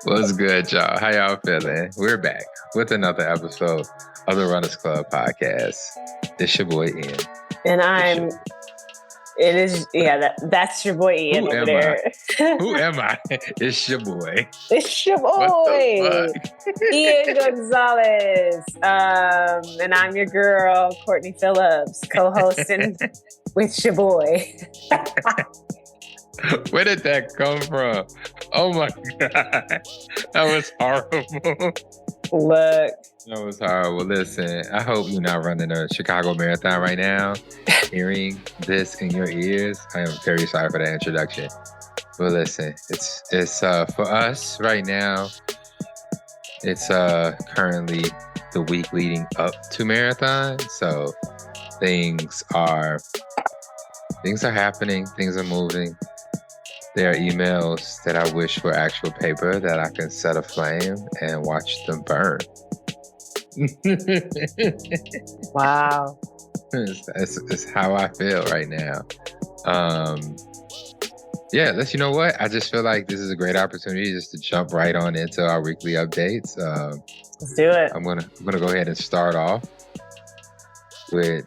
What's good, y'all? How y'all feeling? We're back with another episode of the Runners Club podcast. It's your boy Ian. And that's your boy Ian over there. Who am I? It's your boy. It's your boy, Ian Gonzalez. And I'm your girl, Courtney Phillips, co-hosting with your boy. Where did that come from? Oh my God. That was horrible. Look. That was horrible. Listen, I hope you're not running a Chicago Marathon right now. Hearing this in your ears, I am very sorry for that introduction. But listen, it's for us right now, it's currently the week leading up to marathon. So things are happening, things are moving. There are emails that I wish were actual paper that I can set aflame and watch them burn. Wow. It's how I feel right now. You know what? I just feel like this is a great opportunity just to jump right on into our weekly updates. Let's do it. I'm gonna go ahead and start off with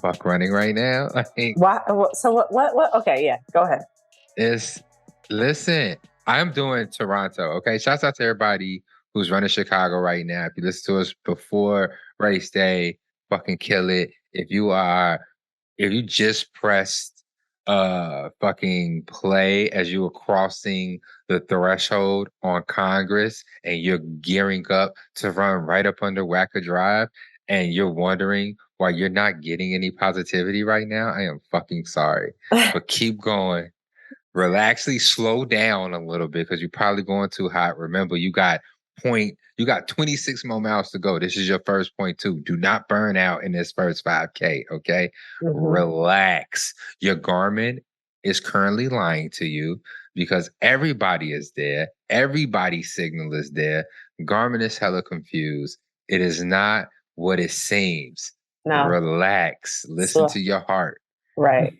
fuck running right now. What? Okay, yeah, go ahead. Listen, I'm doing Toronto. Okay, shouts out to everybody who's running Chicago right now. If you listen to us before race day, fucking kill it. If you just pressed fucking play as you were crossing the threshold on Congress and you're gearing up to run right up under Wacker Drive and you're wondering why you're not getting any positivity right now, I am fucking sorry. But keep going. Relaxly slow down a little bit because you're probably going too hot. Remember, you got 26 more miles to go. This is your first 0.2. Do not burn out in this first 5K, okay? Mm-hmm. Relax. Your Garmin is currently lying to you because everybody is there. Everybody's signal is there. Garmin is hella confused. It is not what it seems. No. Relax. Listen to your heart. Right.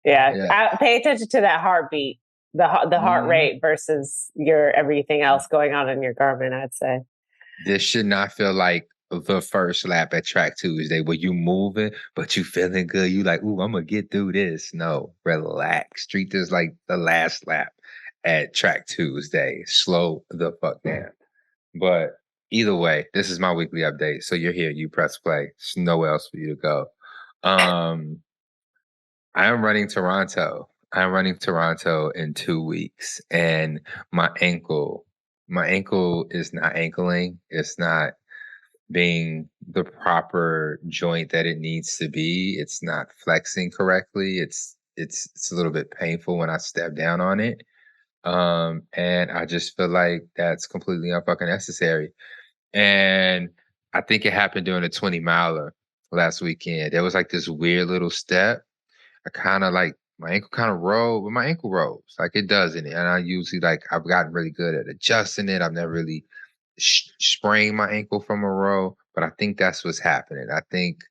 Yeah. Pay attention to that heartbeat, the heart rate versus your everything else going on in your Garmin, I'd say. This should not feel like the first lap at Track Tuesday where you moving, but you feeling good. You like, ooh, I'm going to get through this. No, relax. Treat this like the last lap at Track Tuesday. Slow the fuck down. But either way, this is my weekly update. So you're here, you press play. There's nowhere else for you to go. I am running Toronto. I'm running Toronto in 2 weeks, and my ankle is not ankling. It's not being the proper joint that it needs to be. It's not flexing correctly. It's a little bit painful when I step down on it. And I just feel like that's completely unfucking necessary. And I think it happened during a 20 miler last weekend. There was like this weird little step. I kind of like my ankle kind of rolled, but my ankle rolls like it does in it. And I usually I've gotten really good at adjusting it. I've never really sprained my ankle from a roll, but I think that's what's happening. I think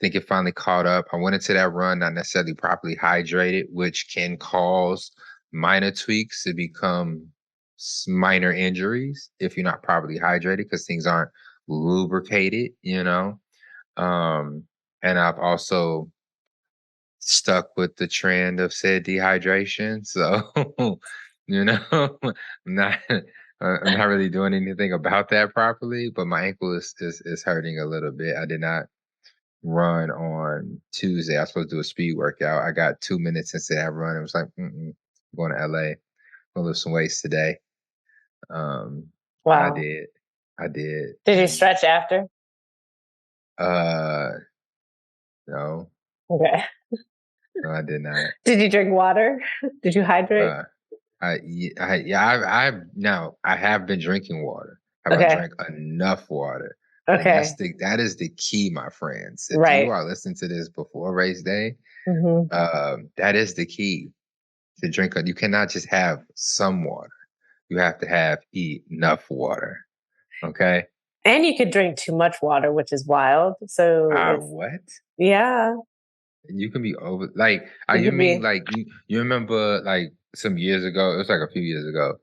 it finally caught up. I went into that run not necessarily properly hydrated, which can cause minor tweaks to become minor injuries if you're not properly hydrated because things aren't lubricated, you know? And I've also stuck with the trend of said dehydration. So, you know, I'm not really doing anything about that properly, but my ankle is hurting a little bit. I did not run on Tuesday. I was supposed to do a speed workout. I got 2 minutes into that run. It was like, I'm going to LA. I'm gonna lift some weights today. Wow. I did. Did you stretch after? No. Okay. No, I did not. Did you drink water? Did you hydrate? I have been drinking water. Have I drank enough water? Okay. And that is the key, my friends. If you are listening to this before race day, that is the key to drink. You cannot just have some water. You have to have enough water. Okay. And you could drink too much water, which is wild. So what? Yeah. You can be over like you mean like you remember like some years ago, it was like a few years ago.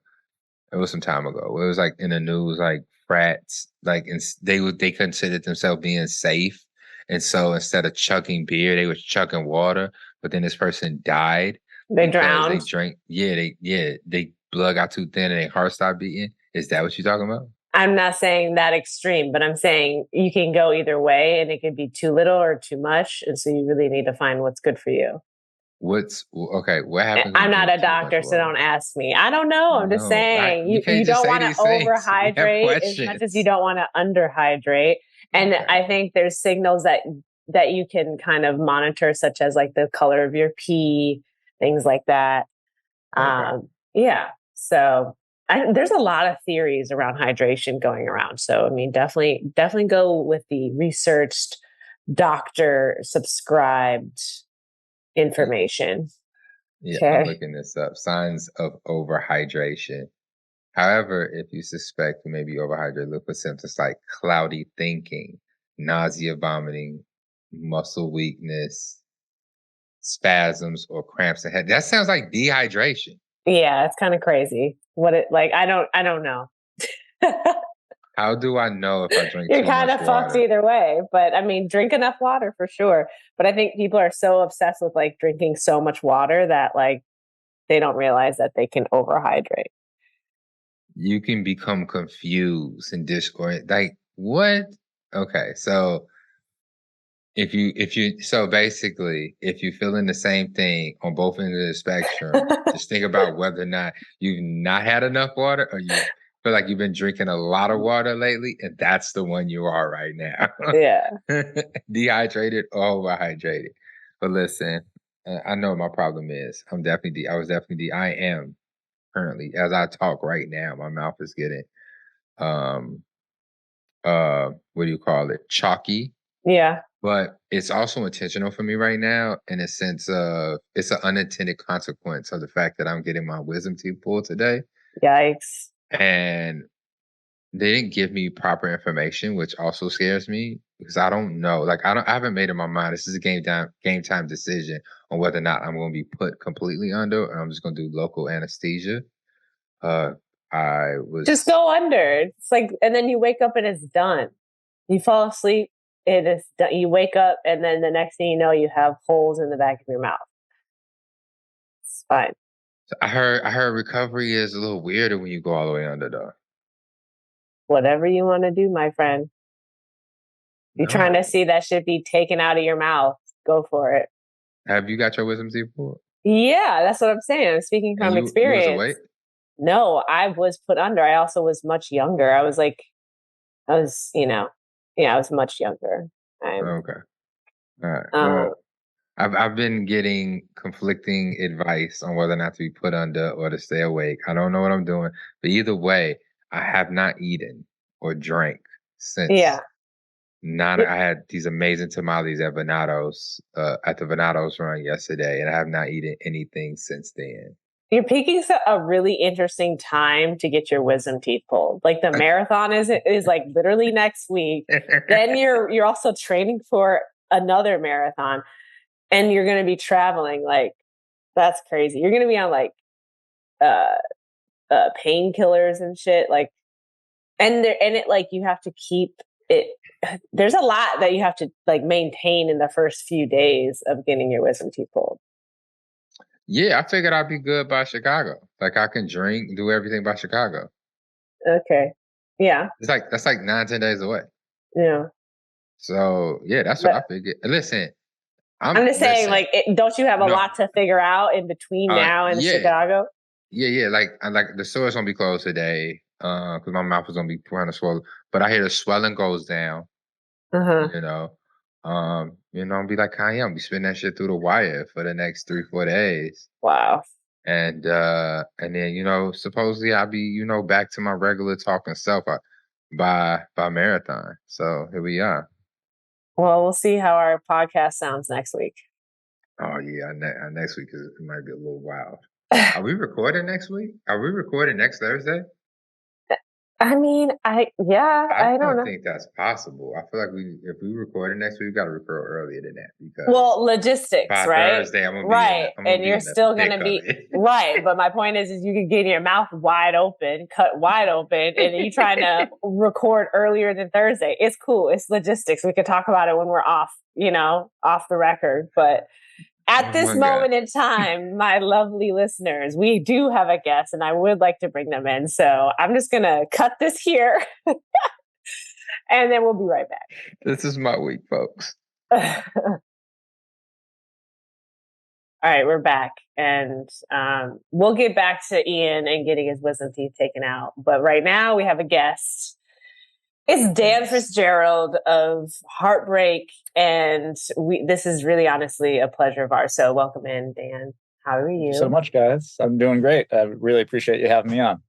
It was some time ago. It was like in the news, like frats, like they considered themselves being safe, and so instead of chugging beer, they was chugging water. But then this person died They because they drowned. drank. They blood got too thin and their heart stopped beating. Is that what you're talking about? I'm not saying that extreme, but I'm saying you can go either way, and it could be too little or too much, and so you really need to find what's good for you. What's okay? What happens when I'm you not drink a too much doctor, so water? don't ask me. I don't know. I'm just No, saying you you can't just don't say want to these things. We have overhydrate as much as you questions. don't want to underhydrate. And Okay. I think there's signals that you can kind of monitor, such as like the color of your pee, things like that. Okay. Yeah. So there's a lot of theories around hydration going around. So I mean, definitely go with the researched, doctor subscribed information. Yeah, I'm Okay. looking this up. Signs of overhydration. However, if you suspect you may be overhydrated, look for symptoms like cloudy thinking, nausea, vomiting, muscle weakness, spasms, or cramps in head. That sounds like dehydration. Yeah, it's kind of crazy. What it like I don't know. How do I know if I drink You're too kind much of fucked water? either way, but I mean, drink enough water for sure. But I think people are so obsessed with like drinking so much water that like they don't realize that they can overhydrate. You can become confused and disoriented. Like what? Okay, so if you so basically, if you're feeling the same thing on both ends of the spectrum, just think about whether or not you've not had enough water or you feel like you've been drinking a lot of water lately, and that's the one you are right now. Yeah. Dehydrated or overhydrated. But listen, I know what my problem is. I was definitely I am currently as I talk right now, my mouth is getting um what do you call it? Chalky, Yeah. but it's also intentional for me right now in a sense of it's an unintended consequence of the fact that I'm getting my wisdom teeth pulled today. Yikes. And they didn't give me proper information, which also scares me because I don't know. Like I haven't made up my mind. This is a game time decision on whether or not I'm gonna be put completely under or I'm just gonna do local anesthesia. Uh I Just was go under. It's like, and then you wake up and it's done. You fall asleep, it is done. You wake up, and then the next thing you know, you have holes in the back of your mouth. It's fine. I heard recovery is a little weirder when you go all the way under though. Whatever you want to do, my friend. You're trying to No. see that shit be taken out of your mouth. Go for it. Have you got your wisdom teeth pulled? Yeah, that's what I'm saying. I'm speaking And from you was awake? experience. No, I was put under. I also was much younger. I was, yeah, I was much younger. I'm, Okay. All right. um, Well, I've been getting conflicting advice on whether or not to be put under or to stay awake. I don't know what I'm doing, but either way, I have not eaten or drank yeah. since not. I had these amazing tamales at Venato's at the Venato's run yesterday, and I have not eaten anything since then. You're picking a really interesting time to get your wisdom teeth pulled. Like the marathon is like literally next week. Then you're also training for another marathon, and you're going to be traveling. Like that's crazy. You're going to be on like uh, painkillers and shit. Like, and it like you have to keep it. There's a lot that you have to like maintain in the first few days of getting your wisdom teeth pulled. Yeah, I figured I'd be good by Chicago. Like I can drink, do everything by Chicago. Okay. Yeah. That's like 9, 10 days away. Yeah. So yeah, that's what But I figured. Listen, I'm just saying, listen. like, don't you have a No, lot to figure out in between now and yeah, Chicago? yeah. Like the store's gonna be closed today, because my mouth is gonna be kind of swollen. But I hear the swelling goes down. Uh huh. You know, I'll be like Kanye. I'll be spinning that shit through the wire for the next 3, 4 days. Wow. And then supposedly I'll be back to my regular talking self by marathon. So here we are. Well, we'll see how our podcast sounds next week. Oh yeah, next week it might be a little wild. Are we recording next week? Are we recording next Thursday? I mean, I I don't don't know. think that's possible. I feel like if we record next week, we got to record earlier than that because Well, logistics, by right? Thursday Right. I'm gonna And be you're in the still going thick to of be it. right. But my point is you can get your mouth wide open, cut wide open, and you trying to record earlier than Thursday. It's cool. It's logistics. We could talk about it when we're off, off the record. But at Oh this my god! moment in time, my lovely listeners, we do have a guest and I would like to bring them in. So I'm just going to cut this here and then we'll be right This is my week, folks. back. All right, we're back, and we'll get back to Ian and getting his wisdom teeth taken out. But right now, we have a guest. It's Dan Fitzgerald of Heartbreak, and this is really honestly a pleasure of ours. So, welcome in, Dan. How are you? Thank you so much, guys. I'm doing great. I really appreciate you having me on.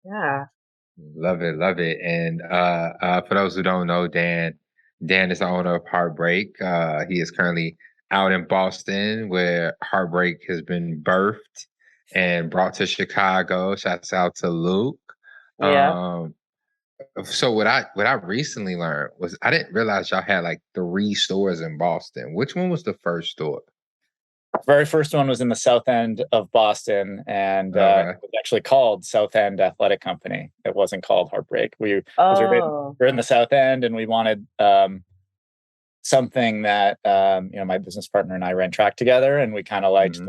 Yeah. Love it, love it. And for those who don't know, Dan is the owner of Heartbreak. He is currently out in Boston, where Heartbreak has been birthed and brought to Chicago. Shouts out to Luke. Yeah. So what I recently learned was I didn't realize y'all had like 3 stores in Boston. Which one was the first store? Very first one was in the South End of Boston, and Okay. it was actually called South End Athletic Company. It wasn't called Heartbreak. We're in the South End, and we wanted something that my business partner and I ran track together, and we kind of liked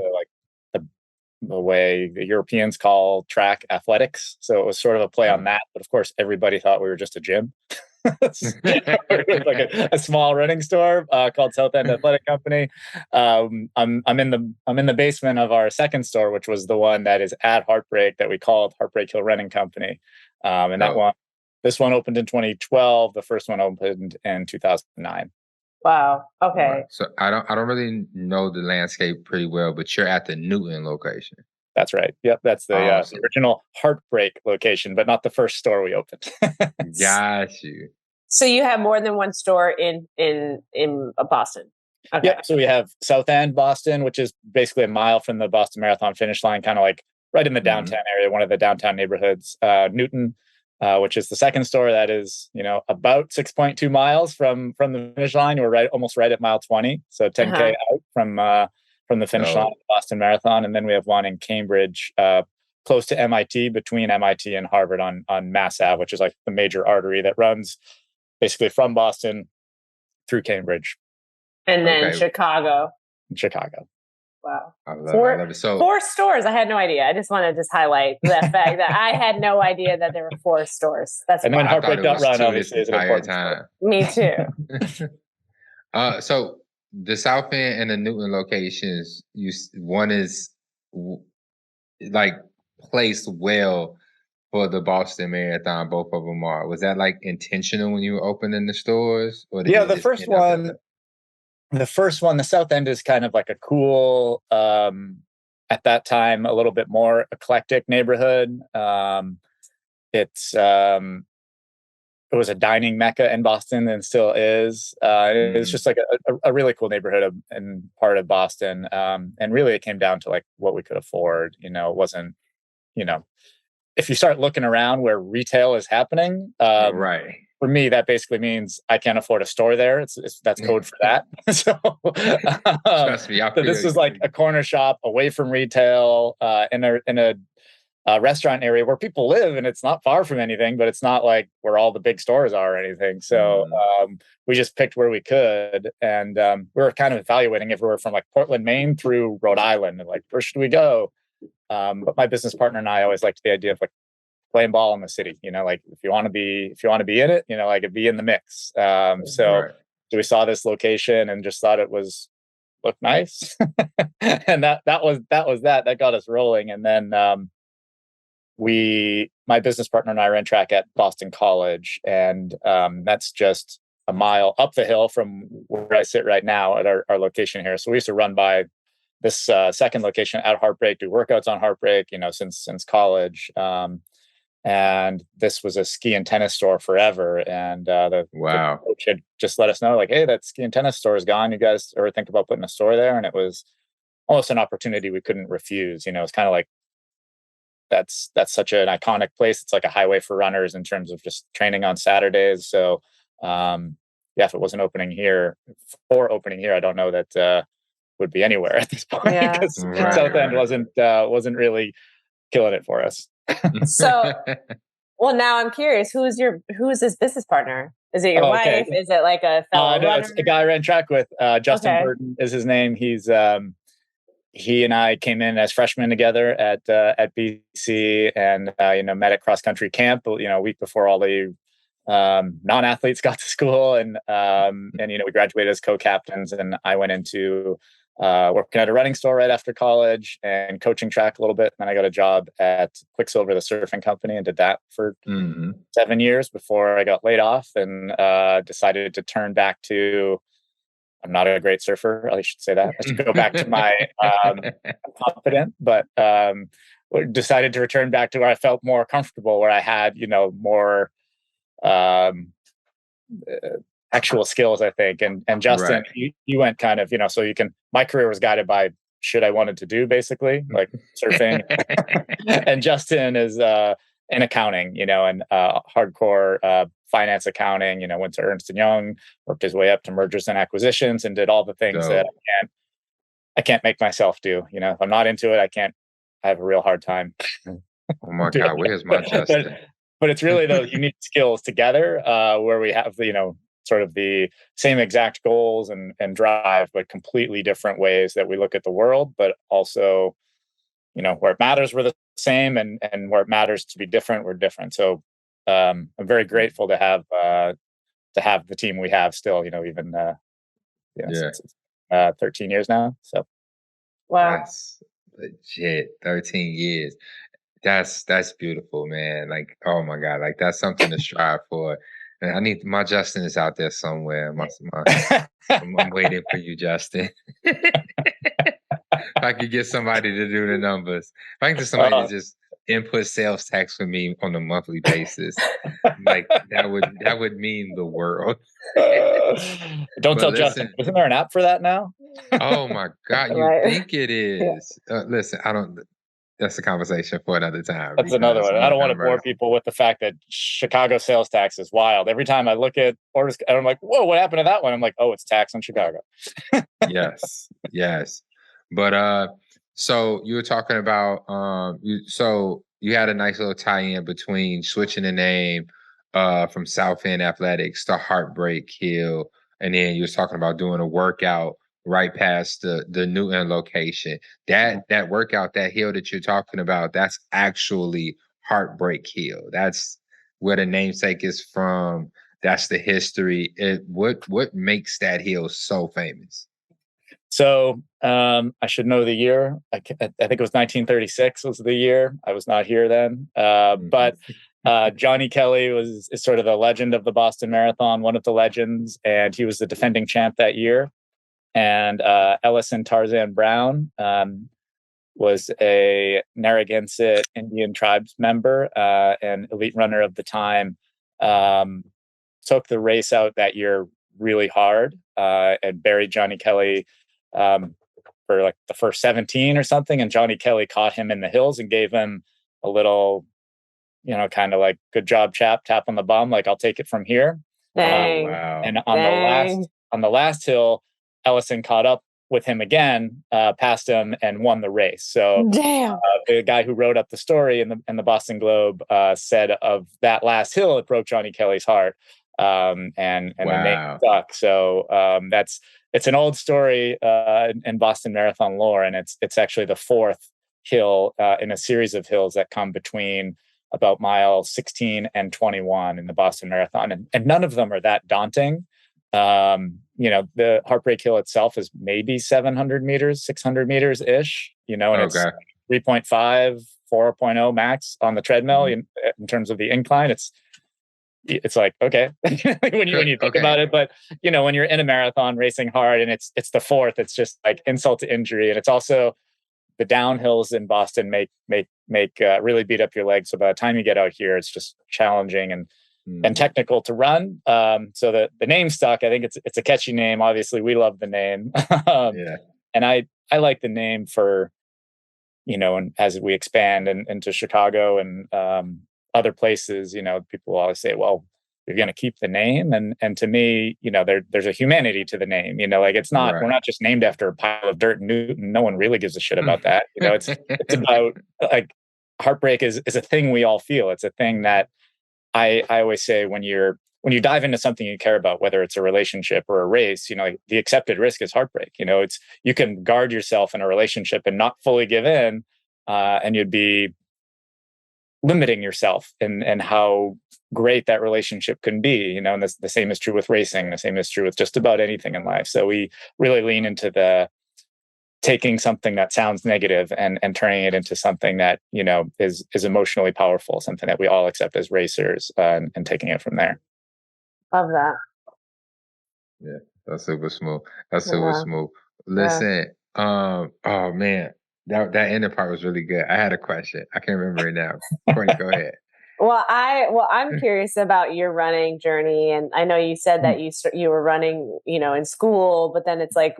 the way the Europeans call track athletics. So it was sort of a play on that. But of course, everybody thought we were just a gym. Like a small running store called South End Athletic Company. I'm in the basement of our second store, which was the one that is at Heartbreak, that we called Heartbreak Hill Running Company. This one opened in 2012. The first one opened in 2009. Wow. Okay. Right. So I don't really know the landscape pretty well, but you're at the Newton location. That's right. Yep, that's the original Heartbreak location, but not the first store we opened. Got you. So you have more than one store in Boston. Okay. Yeah, so we have South End, Boston, which is basically a mile from the Boston Marathon finish line, kind of like right in the downtown area, one of the downtown neighborhoods. Newton, which is the second store, that is, about 6.2 miles from the finish line. We're almost right at mile 20, so 10K out from the finish line of the Boston Marathon. And then we have one in Cambridge, close to MIT, between MIT and Harvard on Mass Ave, which is like the major artery that runs basically from Boston through Cambridge. And then Chicago. Wow. I love it. So 4 stores. I had no idea. I just want to highlight the fact that I had no idea that there were 4 stores. And then heartbreak.run obviously is an important time. Me too. So the South End and the Newton locations, one is like placed well for the Boston Marathon. Both of them are. Was that like intentional when you were opening the stores? Or the first one, the South End is kind of like a cool, at that time, a little bit more eclectic neighborhood. It was a dining mecca in Boston and still is. It's just like a really cool neighborhood and part of Boston. And really it came down to like what we could afford. It wasn't, if you start looking around where retail is happening, right. For me, that basically means I can't afford a store there. That's code for that. So, trust me, so this is like a corner shop away from retail, in a restaurant area where people live, and it's not far from anything, but it's not like where all the big stores are or anything. So we just picked where we could, and we were kind of evaluating if we were from like Portland, Maine through Rhode Island, and like, where should we go? But my business partner and I always liked the idea of like playing ball in the city, like if you want to be in it, like be in the mix. So we saw this location and just thought it looked nice. And that got us rolling. And then my business partner and I ran track at Boston College, and that's just a mile up the hill from where I sit right now at our location here. So we used to run by this second location at Heartbreak, do workouts on Heartbreak, since college. And this was a ski and tennis store forever. And the coach had just let us know, like, hey, that ski and tennis store is gone. You guys ever think about putting a store there? And it was almost an opportunity we couldn't refuse. It's kind of like that's such an iconic place. It's like a highway for runners in terms of just training on Saturdays. So if it wasn't opening here, I don't know that would be anywhere at this point, because South End wasn't really killing it for us. So, well, now I'm curious, who is this business partner? Is it your wife? Is it like a fellow runner? It's the guy I ran track with. Justin Burton is his name. He's he and I came in as freshmen together at BC, and met at cross country camp, a week before all the non-athletes got to school, and we graduated as co-captains, and I went into working at a running store right after college and coaching track a little bit. And then I got a job at Quicksilver, the surfing company, and did that for 7 years before I got laid off and decided to turn back to, I'm not a great surfer, I should say that. I should go back to my confident, but decided to return back to where I felt more comfortable, where I had, more actual skills, I think. And Justin, you went kind of, my career was guided by shit I wanted to do, basically, like surfing. And Justin is in accounting, and hardcore finance accounting, went to Ernst & Young, worked his way up to mergers and acquisitions, and did all the things that I can't make myself do. If I'm not into it, I have a real hard time. Oh my God, where's my Justin? But it's really those unique skills together where we have, sort of the same exact goals and drive, but completely different ways that we look at the world, but also, where it matters, we're the same, and where it matters to be different, we're different. So I'm very grateful to have the team we have still, even since 13 years now. So wow, that's legit. 13 years. That's beautiful, man. Like, oh my God, like that's something to strive for. And I need my Justin is out there somewhere. I'm waiting for you, Justin. If I could get somebody to do the numbers, if I can get somebody to just input sales tax for me on a monthly basis, like that would mean the world. Don't tell Justin. Isn't there an app for that now? Oh my God, you think it is? Listen, I don't. That's a conversation for another time. That's another one. I don't want to bore people with the fact that Chicago sales tax is wild. Every time I look at orders, I'm like, whoa, what happened to that one? I'm like, oh, it's tax on Chicago. Yes. But so you were talking about you had a nice little tie-in between switching the name from South End Athletics to Heartbreak Hill, and then you were talking about doing a workout right past the New End location. That workout, that hill that you're talking about, that's actually Heartbreak Hill. That's where the namesake is from. That's the history. What makes that hill so famous? So I should know the year. I think it was 1936 was the year. I was not here then. But Johnny Kelly is sort of the legend of the Boston Marathon, one of the legends, and he was the defending champ that year. And Ellison Tarzan Brown was a Narragansett Indian tribes member and elite runner of the time. Took the race out that year really hard and buried Johnny Kelly for like the first 17 or something. And Johnny Kelly caught him in the hills and gave him a little, kind of like, good job, chap, tap on the bum, like, I'll take it from here. Wow. And on the last hill, Ellison caught up with him again, passed him, and won the race. So the guy who wrote up the story in the Boston Globe said of that last hill, it broke Johnny Kelly's heart. And the name stuck. So it's an old story in Boston Marathon lore, and it's actually the fourth hill in a series of hills that come between about mile 16 and 21 in the Boston Marathon, and none of them are that daunting. The Heartbreak Hill itself is maybe 700 meters, 600 meters ish, and it's 3.5, 4.0 max on the treadmill. In terms of the incline, it's like, okay, when you think about it, but when you're in a marathon racing hard and it's the fourth, it's just like insult to injury. And it's also the downhills in Boston make really beat up your legs. So by the time you get out here, it's just challenging and technical to run. So the name stuck. I think it's a catchy name. Obviously we love the name. And I like the name for and as we expand into Chicago and other places, people always say, well, you're going to keep the name. And to me, there's a humanity to the name, like it's not, we're not just named after a pile of dirt in Newton. No one really gives a shit about that. It's about like heartbreak is a thing we all feel. It's a thing that I always say when you dive into something you care about, whether it's a relationship or a race, the accepted risk is heartbreak. You can guard yourself in a relationship and not fully give in, and you'd be limiting yourself and how great that relationship can be, and the same is true with racing. The same is true with just about anything in life. So we really lean into the taking something that sounds negative and turning it into something that, is emotionally powerful, something that we all accept as racers, and taking it from there. Love that. Yeah, that's super smooth. That's super smooth. Listen, oh man, that ending part was really good. I had a question. I can't remember it now. Courtney, go ahead. Well, I'm curious about your running journey, and I know you said that you were running, in school, but then it's like,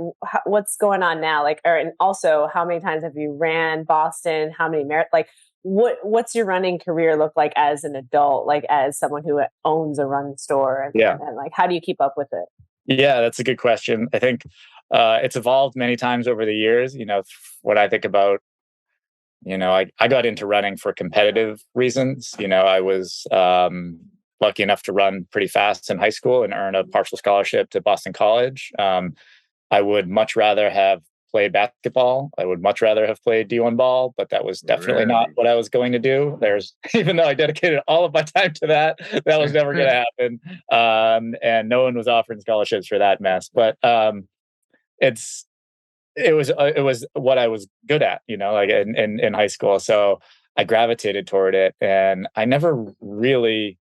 what's going on now? Like, and also, how many times have you ran Boston? How many like, what's your running career look like as an adult, like as someone who owns a run store? And like, how do you keep up with it? Yeah, that's a good question. I think it's evolved many times over the years. What I think about, I got into running for competitive reasons. I was lucky enough to run pretty fast in high school and earn a partial scholarship to Boston College. I would much rather have played basketball. I would much rather have played D1 ball, but that was definitely not what I was going to do. Even though I dedicated all of my time to that was never going to happen. And no one was offering scholarships for that mess. But it was what I was good at, like in high school. So I gravitated toward it, and I never really,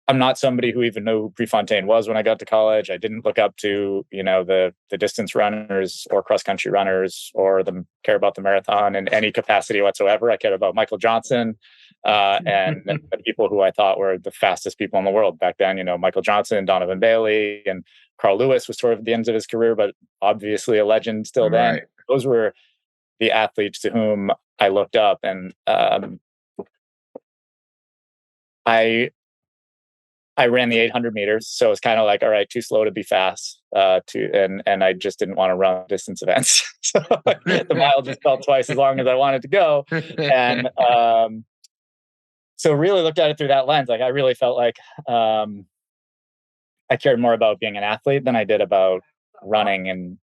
I'm not somebody who even knew who Prefontaine was when I got to college. I didn't look up to, the distance runners or cross country runners or care about the marathon in any capacity whatsoever. I cared about Michael Johnson and the people who I thought were the fastest people in the world back then. Michael Johnson, Donovan Bailey, and Carl Lewis was sort of at the end of his career, but obviously a legend still then. Right. Those were the athletes to whom I looked up, and I ran the 800 meters, so it's kind of like, all right, too slow to be fast. And I just didn't want to run distance events, so the mile just felt twice as long as I wanted to go. And so really looked at it through that lens. Like I really felt like I cared more about being an athlete than I did about running, and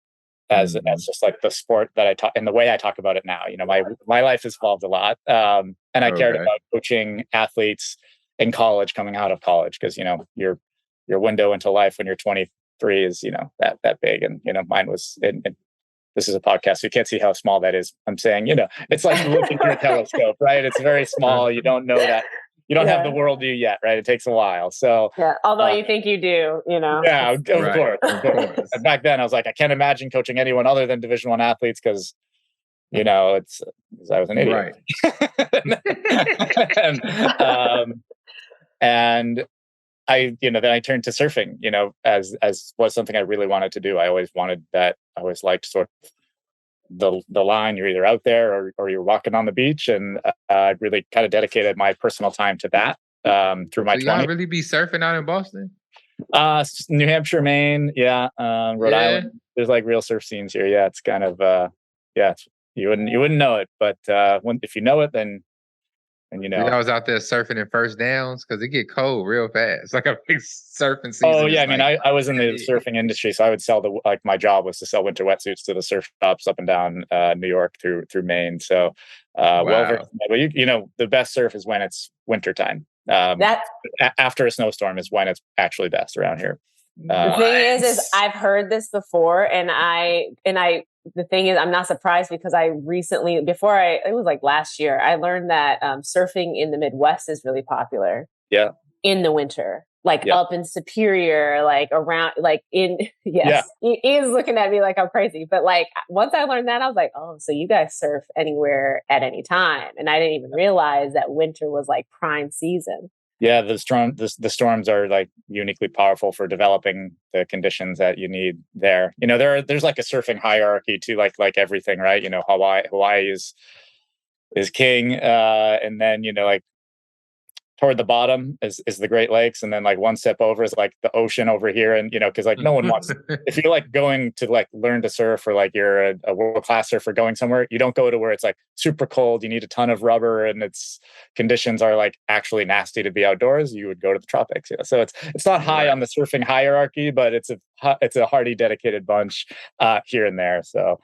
as just like the sport that I talk and the way I talk about it now. My life has evolved a lot, and I cared about coaching athletes in college, coming out of college, because your window into life when you're 23 is that big, and mine was. This is a podcast, so you can't see how small that is. I'm saying, it's like looking through a telescope, right? It's very small. You don't know that. You don't have the worldview yet, right? It takes a while. So although you think you do, Yeah, of course. And back then, I was like, I can't imagine coaching anyone other than Division I athletes because, it's I was an idiot. Right. and I, then I turned to surfing, as was something I really wanted to do. I always wanted that. I always liked sort of the line. You're either out there or you're walking on the beach, and I really kind of dedicated my personal time to that through my 20s. Y'all really be surfing out in Boston? New Hampshire, Maine, Rhode Island. There's like real surf scenes here. Yeah, it's kind of you wouldn't know it, but if you know it, then. And I was out there surfing in first downs because it get cold real fast. Like a big surfing season. Oh yeah, I was in the surfing industry, so I would sell my job was to sell winter wetsuits to the surf shops up and down New York through Maine. So but the best surf is when it's wintertime. After a snowstorm is when it's actually best around here. The thing is I've heard this before, and the thing is, I'm not surprised because I recently, it was like last year, I learned that surfing in the Midwest is really popular. Yeah. In the winter, up in Superior, like around, like in, yes, he is looking at me like I'm crazy. But like, once I learned that, I was like, oh, so you guys surf anywhere at any time. And I didn't even realize that winter was like prime season. Yeah, the storms are like uniquely powerful for developing the conditions that you need there. There's like a surfing hierarchy to like everything, right? Hawaii is king, and then like toward the bottom is the Great Lakes, and then like one step over is like the ocean over here, and because like no one wants, if you're like going to like learn to surf, or like you're a world-class surfer going somewhere, you don't go to where it's like super cold, you need a ton of rubber, and it's conditions are like actually nasty to be outdoors. You would go to the tropics. So it's not high on the surfing hierarchy, but it's a hardy, dedicated bunch here and there. So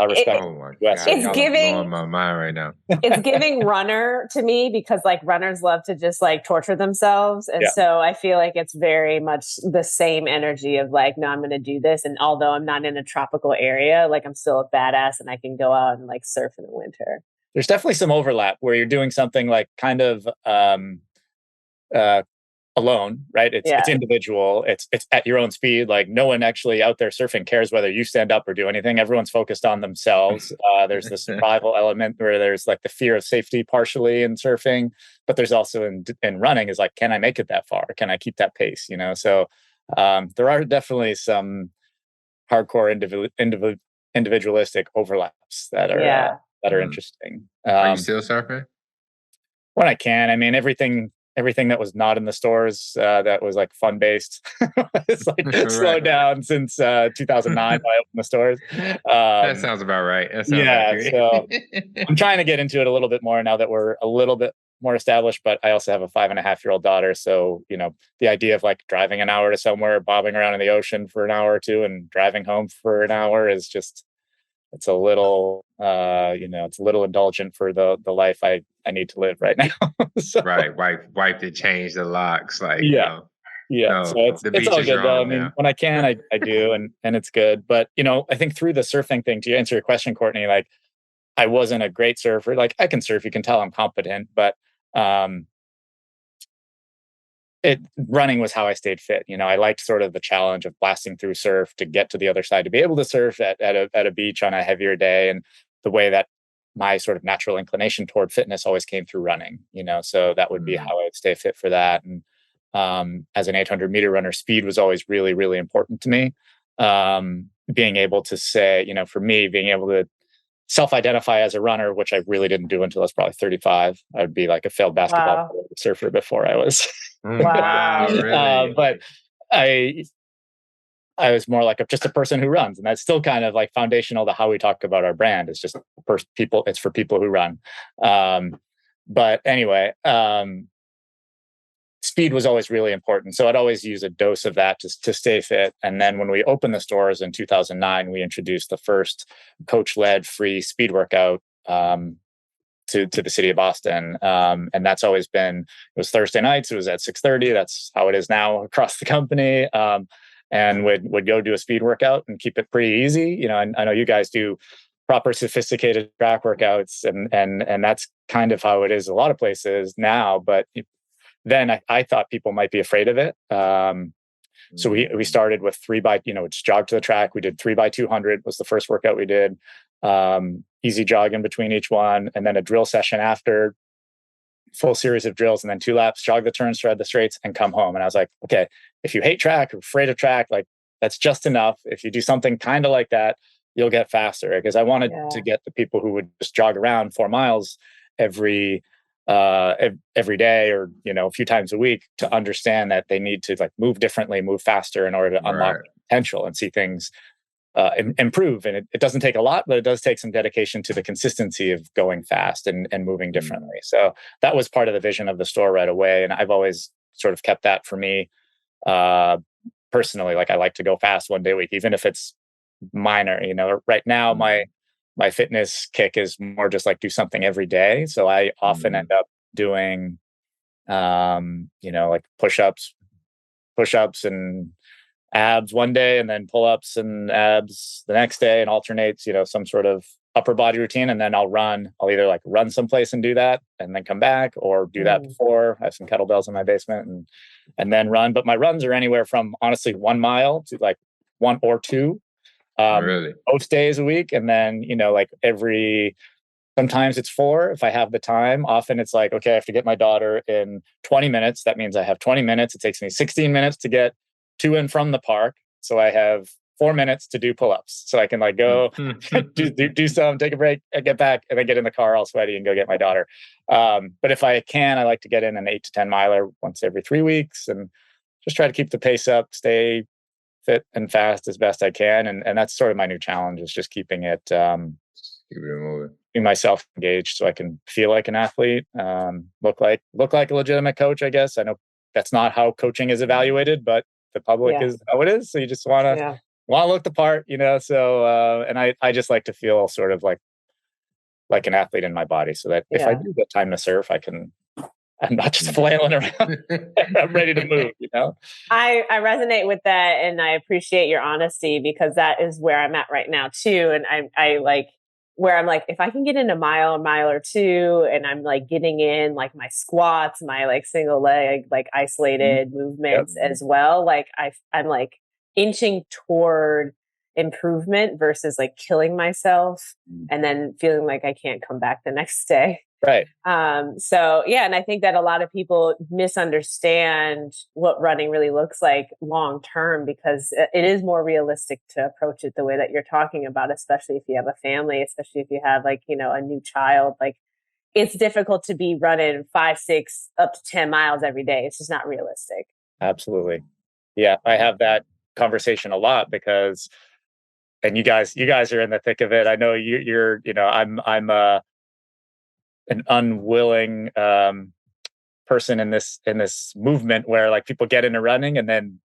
respect. Oh my It's God, giving, blowing my mind right now. It's giving runner to me, because like runners love to just like torture themselves. And so I feel like it's very much the same energy of like, no, I'm going to do this. And although I'm not in a tropical area, like I'm still a badass and I can go out and like surf in the winter. There's definitely some overlap where you're doing something like kind of alone, right? It's individual. It's at your own speed. Like no one actually out there surfing cares whether you stand up or do anything. Everyone's focused on themselves. There's the survival element where there's like the fear of safety partially in surfing, but there's also in running is like, can I make it that far? Can I keep that pace? So there are definitely some hardcore individualistic overlaps that are interesting. Are you still surfing? When I can. I mean, everything that was not in the stores that was like fun based it's like slowed down since 2009 when I opened the stores. That sounds about right. So I'm trying to get into it a little bit more now that we're a little bit more established, but I also have a 5.5-year-old daughter, so the idea of like driving an hour to somewhere, bobbing around in the ocean for an hour or two and driving home for an hour is just, it's a little it's a little indulgent for the life I need to live right now. So, right. Wife to change the locks. Like, so it's all good though. I mean, when I can, I do, and it's good. But I think through the surfing thing, to answer your question, Courtney, like I wasn't a great surfer. Like I can surf, you can tell I'm competent, but running was how I stayed fit. I liked sort of the challenge of blasting through surf to get to the other side, to be able to surf at a beach on a heavier day. And the way that my sort of natural inclination toward fitness always came through running, so that would be how I would stay fit for that. And as an 800-meter runner, speed was always really, really important to me. Being able to say, for me, being able to self-identify as a runner, which I really didn't do until I was probably 35. I would be like a failed basketball surfer before I was. Wow, really? But I was more like just a person who runs, and that's still kind of like foundational to how we talk about our brand. It's just people. It's for people who run. But anyway, speed was always really important. So I'd always use a dose of that to stay fit. And then when we opened the stores in 2009, we introduced the first coach-led free speed workout to the city of Boston. And that's always been, it was Thursday nights. It was at 6:30. That's how it is now across the company. And would go do a speed workout and keep it pretty easy. I know you guys do proper sophisticated track workouts, and that's kind of how it is a lot of places now. But then I thought people might be afraid of it. So we started with just jog to the track. We did 3x200 was the first workout we did. Easy jog in between each one, and then a drill session after, full series of drills, and then 2 laps, jog the turns, thread the straights, and come home. And I was like, okay, if you hate track or afraid of track, like that's just enough. If you do something kind of like that, you'll get faster. Because I wanted to get the people who would just jog around 4 miles every day, or a few times a week, to understand that they need to like move differently, move faster in order to unlock potential and see things improve. And it doesn't take a lot, but it does take some dedication to the consistency of going fast and moving differently. So that was part of the vision of the store right away. And I've always sort of kept that for me personally. Like I like to go fast 1 day a week, even if it's minor. Right now my fitness kick is more just like do something every day. So I often end up doing, like push-ups and abs one day, and then pull-ups and abs the next day, and alternates, some sort of upper body routine. And then I'll either like run someplace and do that and then come back, or do that before. I have some kettlebells in my basement and then run. But my runs are anywhere from honestly 1 mile to like 1 or 2. Really? Most days a week. And then, like every Sometimes it's 4 if I have the time. Often it's like, okay, I have to get my daughter in 20 minutes. That means I have 20 minutes. It takes me 16 minutes to get to and from the park. So I have 4 minutes to do pull-ups. So I can like go do some, take a break, and get back, and then get in the car all sweaty and go get my daughter. But if I can, I like to get in an 8 to 10 miler once every 3 weeks and just try to keep the pace up, stay fit and fast as best I can. And that's sort of my new challenge, is just keeping it moving. Keeping myself engaged so I can feel like an athlete, look like a legitimate coach, I guess. I know that's not how coaching is evaluated, but the public is how it is. So you just want to look the part, so and I just like to feel sort of like an athlete in my body, so that if I do get time to surf, I'm not just flailing around. I'm ready to move, I resonate with that, and I appreciate your honesty, because that is where I'm at right now too. And I like where I'm like, if I can get in a mile or two, and I'm like getting in like my squats, my like single leg, like isolated movements as well, like I'm like inching toward improvement versus like killing myself and then feeling like I can't come back the next day. Right. So yeah, and I think that a lot of people misunderstand what running really looks like long term, because it is more realistic to approach it the way that you're talking about, especially if you have a family, especially if you have like, a new child. Like, it's difficult to be running 5, 6, up to 10 miles every day. It's just not realistic. Absolutely. Yeah, I have that conversation a lot because, and you guys are in the thick of it. I know you're, I'm an unwilling person in this movement where like people get into running and then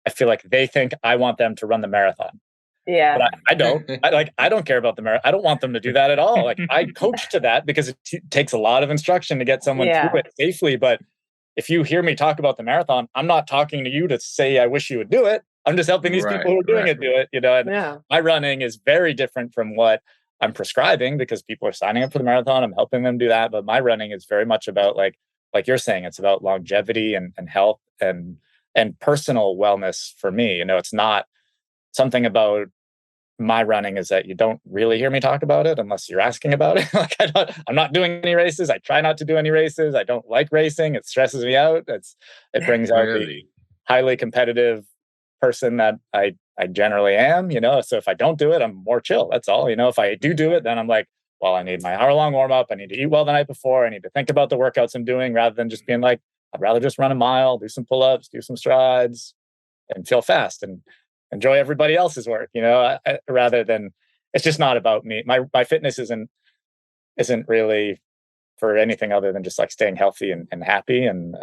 I feel like they think I want them to run the marathon. Yeah. But I don't. I don't care about the marathon. I don't want them to do that at all. Like, I coach to that because it takes a lot of instruction to get someone through it safely. But if you hear me talk about the marathon, I'm not talking to you to say I wish you would do it. I'm just helping these people who are doing it do it. And my running is very different from what I'm prescribing, because people are signing up for the marathon. I'm helping them do that. But my running is very much about like you're saying, it's about longevity and health and personal wellness for me. It's not something about my running is that you don't really hear me talk about it unless you're asking about it. Like, I'm not doing any races. I try not to do any races. I don't like racing. It stresses me out. It brings out the highly competitive person that I generally am, So if I don't do it, I'm more chill. That's all. If I do it, then I'm like, well, I need my hour-long warm-up. I need to eat well the night before. I need to think about the workouts I'm doing, rather than just being like, I'd rather just run a mile, do some pull-ups, do some strides, and feel fast and enjoy everybody else's work, rather than, it's just not about me. My fitness isn't really for anything other than just like staying healthy and happy. And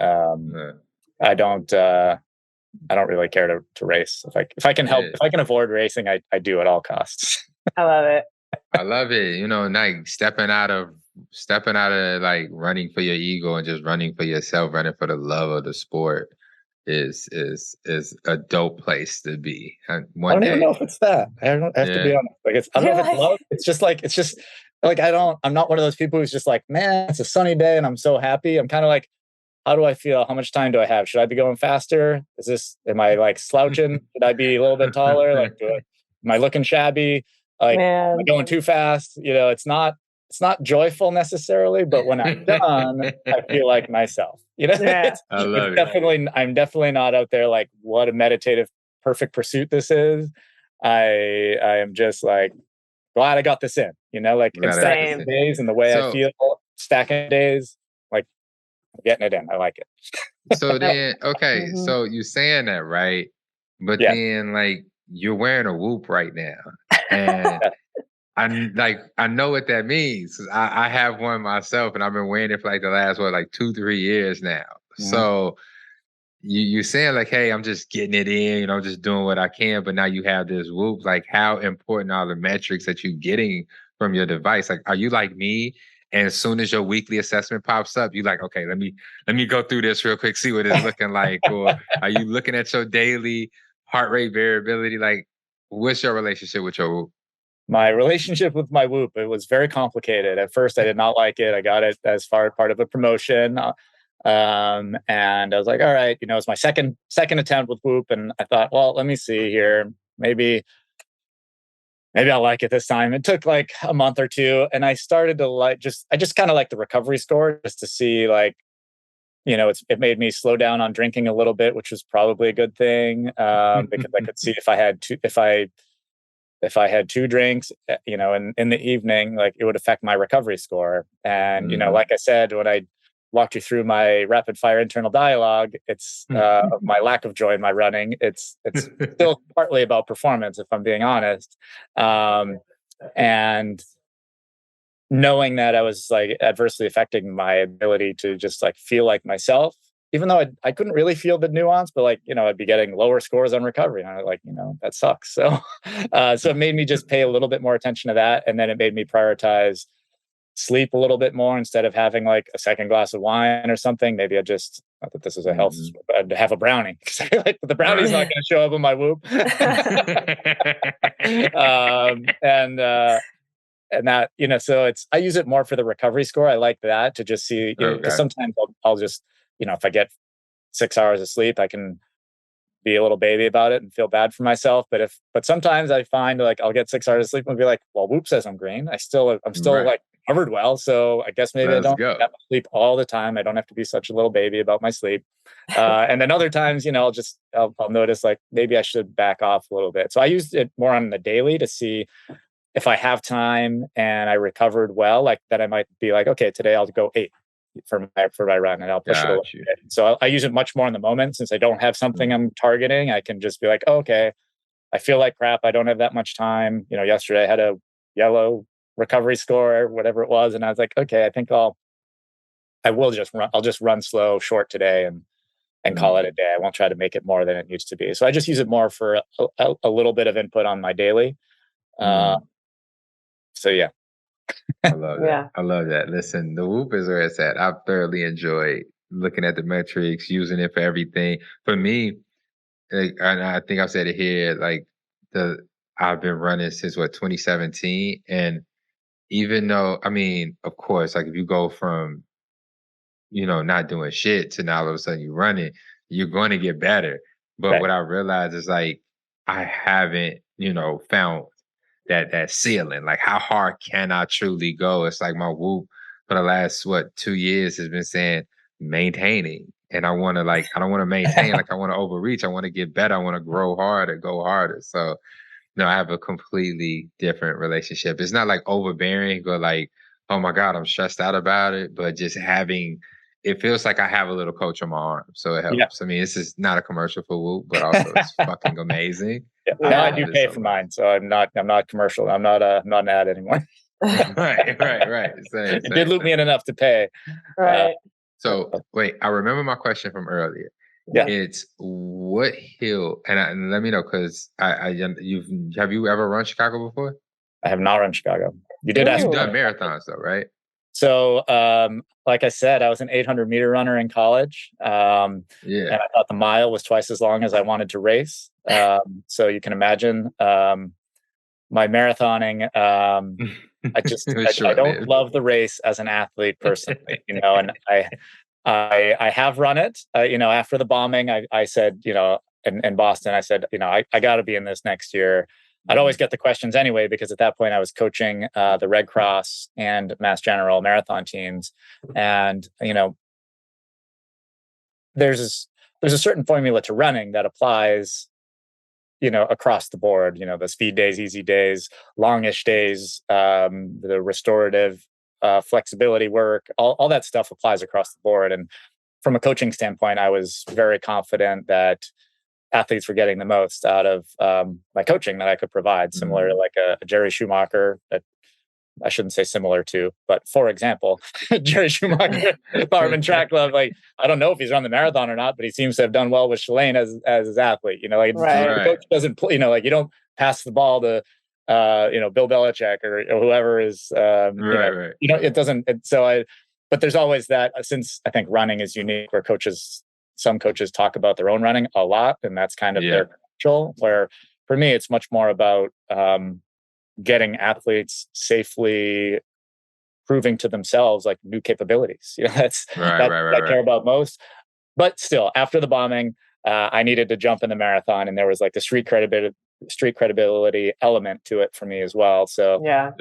I don't really care to race. If I can help, if I can avoid racing, I do at all costs. I love it. I love it. Like stepping out of like running for your ego and just running for yourself, running for the love of the sport is a dope place to be. I don't even know if it's that. I have to be honest. Like, I don't know if it's love. It's just like I'm not one of those people who's just like, man, it's a sunny day and I'm so happy. I'm kind of like, how do I feel? How much time do I have? Should I be going faster? Am I like slouching? Should I be a little bit taller? Like, am I looking shabby? Like, am I going too fast? It's not joyful necessarily, but when I'm done, I feel like myself. I love it. I'm definitely not out there like, what a meditative, perfect pursuit this is. I am just like, glad I got this in. Like, stacking days and the way I feel stacking days, like, getting it in. I like it. So then, okay, so you're saying that, right? But then, like, you're wearing a Whoop right now, and I know what that means. I have one myself, and I've been wearing it for like the last 2-3 years now. So you're saying like, hey, I'm just getting it in, I'm just doing what I can. But now you have this Whoop. Like, how important are the metrics that you're getting from your device? Like, are you like me? And as soon as your weekly assessment pops up, you're like, okay, let me go through this real quick, see what it's looking like. Or are you looking at your daily heart rate variability? Like, what's your relationship with your Whoop? My relationship with my Whoop, it was very complicated. At first, I did not like it. I got it as part of a promotion. And I was like, all right, it's my second attempt with Whoop. And I thought, well, let me see here. Maybe maybe I'll like it this time. It took like a month or two, and I started to I just kind of like the recovery score just to see like, it made me slow down on drinking a little bit, which was probably a good thing, because I could see if I had two drinks, in the evening, like it would affect my recovery score. And, like I said, when I walked you through my rapid fire internal dialogue, it's of my lack of joy in my running. It's still partly about performance, if I'm being honest. And knowing that I was like adversely affecting my ability to just like feel like myself, even though I couldn't really feel the nuance, but like, I'd be getting lower scores on recovery. And I was like, that sucks. So, so it made me just pay a little bit more attention to that. And then it made me prioritize sleep a little bit more instead of having like a second glass of wine or something. Maybe not that this is a health, I'd have a brownie, because I feel like the brownie's not going to show up on my Whoop. And that, so I use it more for the recovery score. I like that to just see, because sometimes I'll just, if I get 6 hours of sleep, I can be a little baby about it and feel bad for myself. But sometimes I find like I'll get 6 hours of sleep and be like, well, Whoop says I'm green. I'm still like covered well. So I guess maybe I don't have to sleep all the time. I don't have to be such a little baby about my sleep. And then other times, I'll notice like maybe I should back off a little bit. So I used it more on the daily to see if I have time and I recovered well, like that I might be like, okay, today I'll go 8 for my run, and I'll push it a little bit. So I use it much more in the moment. Since I don't have something I'm targeting, I can just be like, oh, okay, I feel like crap. I don't have that much time. Yesterday I had a yellow recovery score, whatever it was. And I was like, okay, I think I'll just run slow, short today and call it a day. I won't try to make it more than it needs to be. So I just use it more for a little bit of input on my daily. So yeah. I love that. Yeah. I love that. Listen, the Whoop is where it's at. I've thoroughly enjoyed looking at the metrics, using it for everything. For me, and I think I've said it here, like I've been running since 2017. And even though, of course, like if you go from, not doing shit to now all of a sudden you're running, you're going to get better. But what I realized is like, I haven't, found that ceiling. Like, how hard can I truly go? It's like my Whoop for the last 2 years has been saying maintaining. And I don't want to maintain, like I want to overreach. I want to get better. I want to grow harder, go harder. So, I have a completely different relationship. It's not like overbearing or like, oh my God, I'm stressed out about it, but just it feels like I have a little coach on my arm. So it helps. Yeah. This is not a commercial for Whoop, but also it's fucking amazing. Yeah. No, I do pay for mine. So I'm not commercial. I'm not an ad anymore. Right. Same. It did loop me in enough to pay. Right. So wait, I remember my question from earlier. Yeah. It's what hill, and let me know, because have you ever run Chicago before? I have not run Chicago. You did ask. You've done marathons though, right? So, like I said, I was an 800-meter runner in college. And I thought the mile was twice as long as I wanted to race. So you can imagine my marathoning. I don't love the race as an athlete personally, and I have run it. After the bombing, I said, in Boston, I said, I got to be in this next year. I'd always get the questions anyway, because at that point I was coaching the Red Cross and Mass General marathon teams. And, there's a certain formula to running that applies, across the board, the speed days, easy days, longish days, the restorative flexibility work, all that stuff applies across the board. And from a coaching standpoint, I was very confident that athletes were getting the most out of my coaching that I could provide, similar to like a Jerry Schumacher. That I shouldn't say similar to, but for example, Jerry Schumacher, Barman Track Club. Like, I don't know if he's run the marathon or not, but he seems to have done well with Shalane as his athlete. The coach doesn't play. You don't pass the ball to Bill Belichick or whoever is. Right. It doesn't. But there's always that, since I think running is unique, where some coaches talk about their own running a lot, and that's kind of their control. Where for me, it's much more about getting athletes safely proving to themselves like new capabilities. That's what I care about most. But still, after the bombing, I needed to jump in the marathon, and there was like the street street credibility element to it for me as well. So yeah.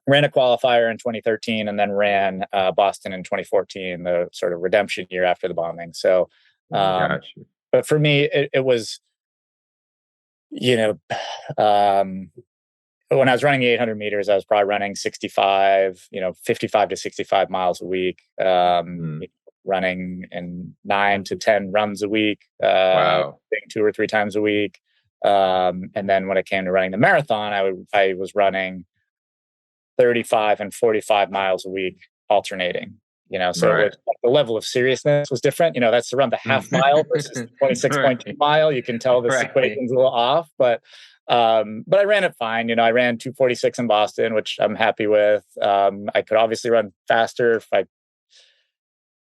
Ran a qualifier in 2013 and then ran Boston in 2014, the sort of redemption year after the bombing. So, but for me, it was, when I was running the 800 meters, I was probably running 55 to 65 miles a week, running in 9 to 10 runs a week, 2 or 3 times a week. And then when it came to running the marathon, I was running 35 and 45 miles a week alternating, so it was, the level of seriousness was different. That's to run the half mile versus 26.2 mile. You can tell this equation's a little off, but I ran it fine. I ran 2:46 in Boston, which I'm happy with. I could obviously run faster if I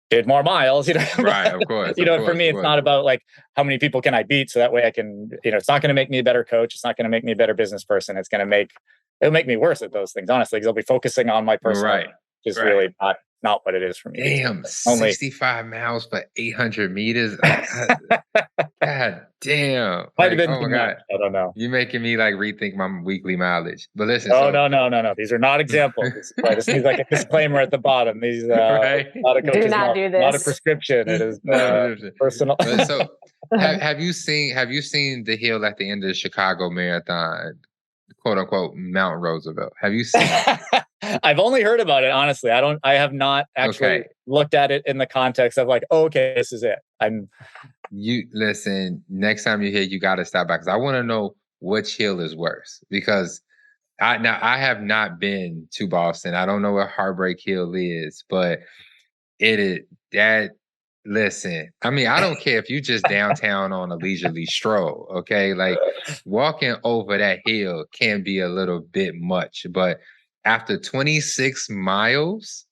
did more miles, Right, of course. For me, it's not about like how many people can I beat, so that way I can, it's not going to make me a better coach. It's not going to make me a better business person. It'll make me worse at those things, honestly, because I'll be focusing on my personal, which is really not what it is for me. Damn, 65 miles for 800 meters. God damn. Might have been oh my God. I don't know. You're making me like rethink my weekly mileage. But listen. No. These are not examples. This needs like a disclaimer at the bottom. These do not do this. Not a prescription. It is personal. So have you seen the hill at the end of the Chicago Marathon, quote unquote Mount Roosevelt? Have you seen it? I've only heard about it, honestly. I have not actually looked at it in the context of like, okay, this is it. You listen, next time you're here, you got to stop by because I want to know which hill is worse, because I have not been to Boston. I don't know where Heartbreak Hill is, but it is that. Listen, I mean, I don't care if you just downtown on a leisurely stroll, okay? Like walking over that hill can be a little bit much, but after 26 miles,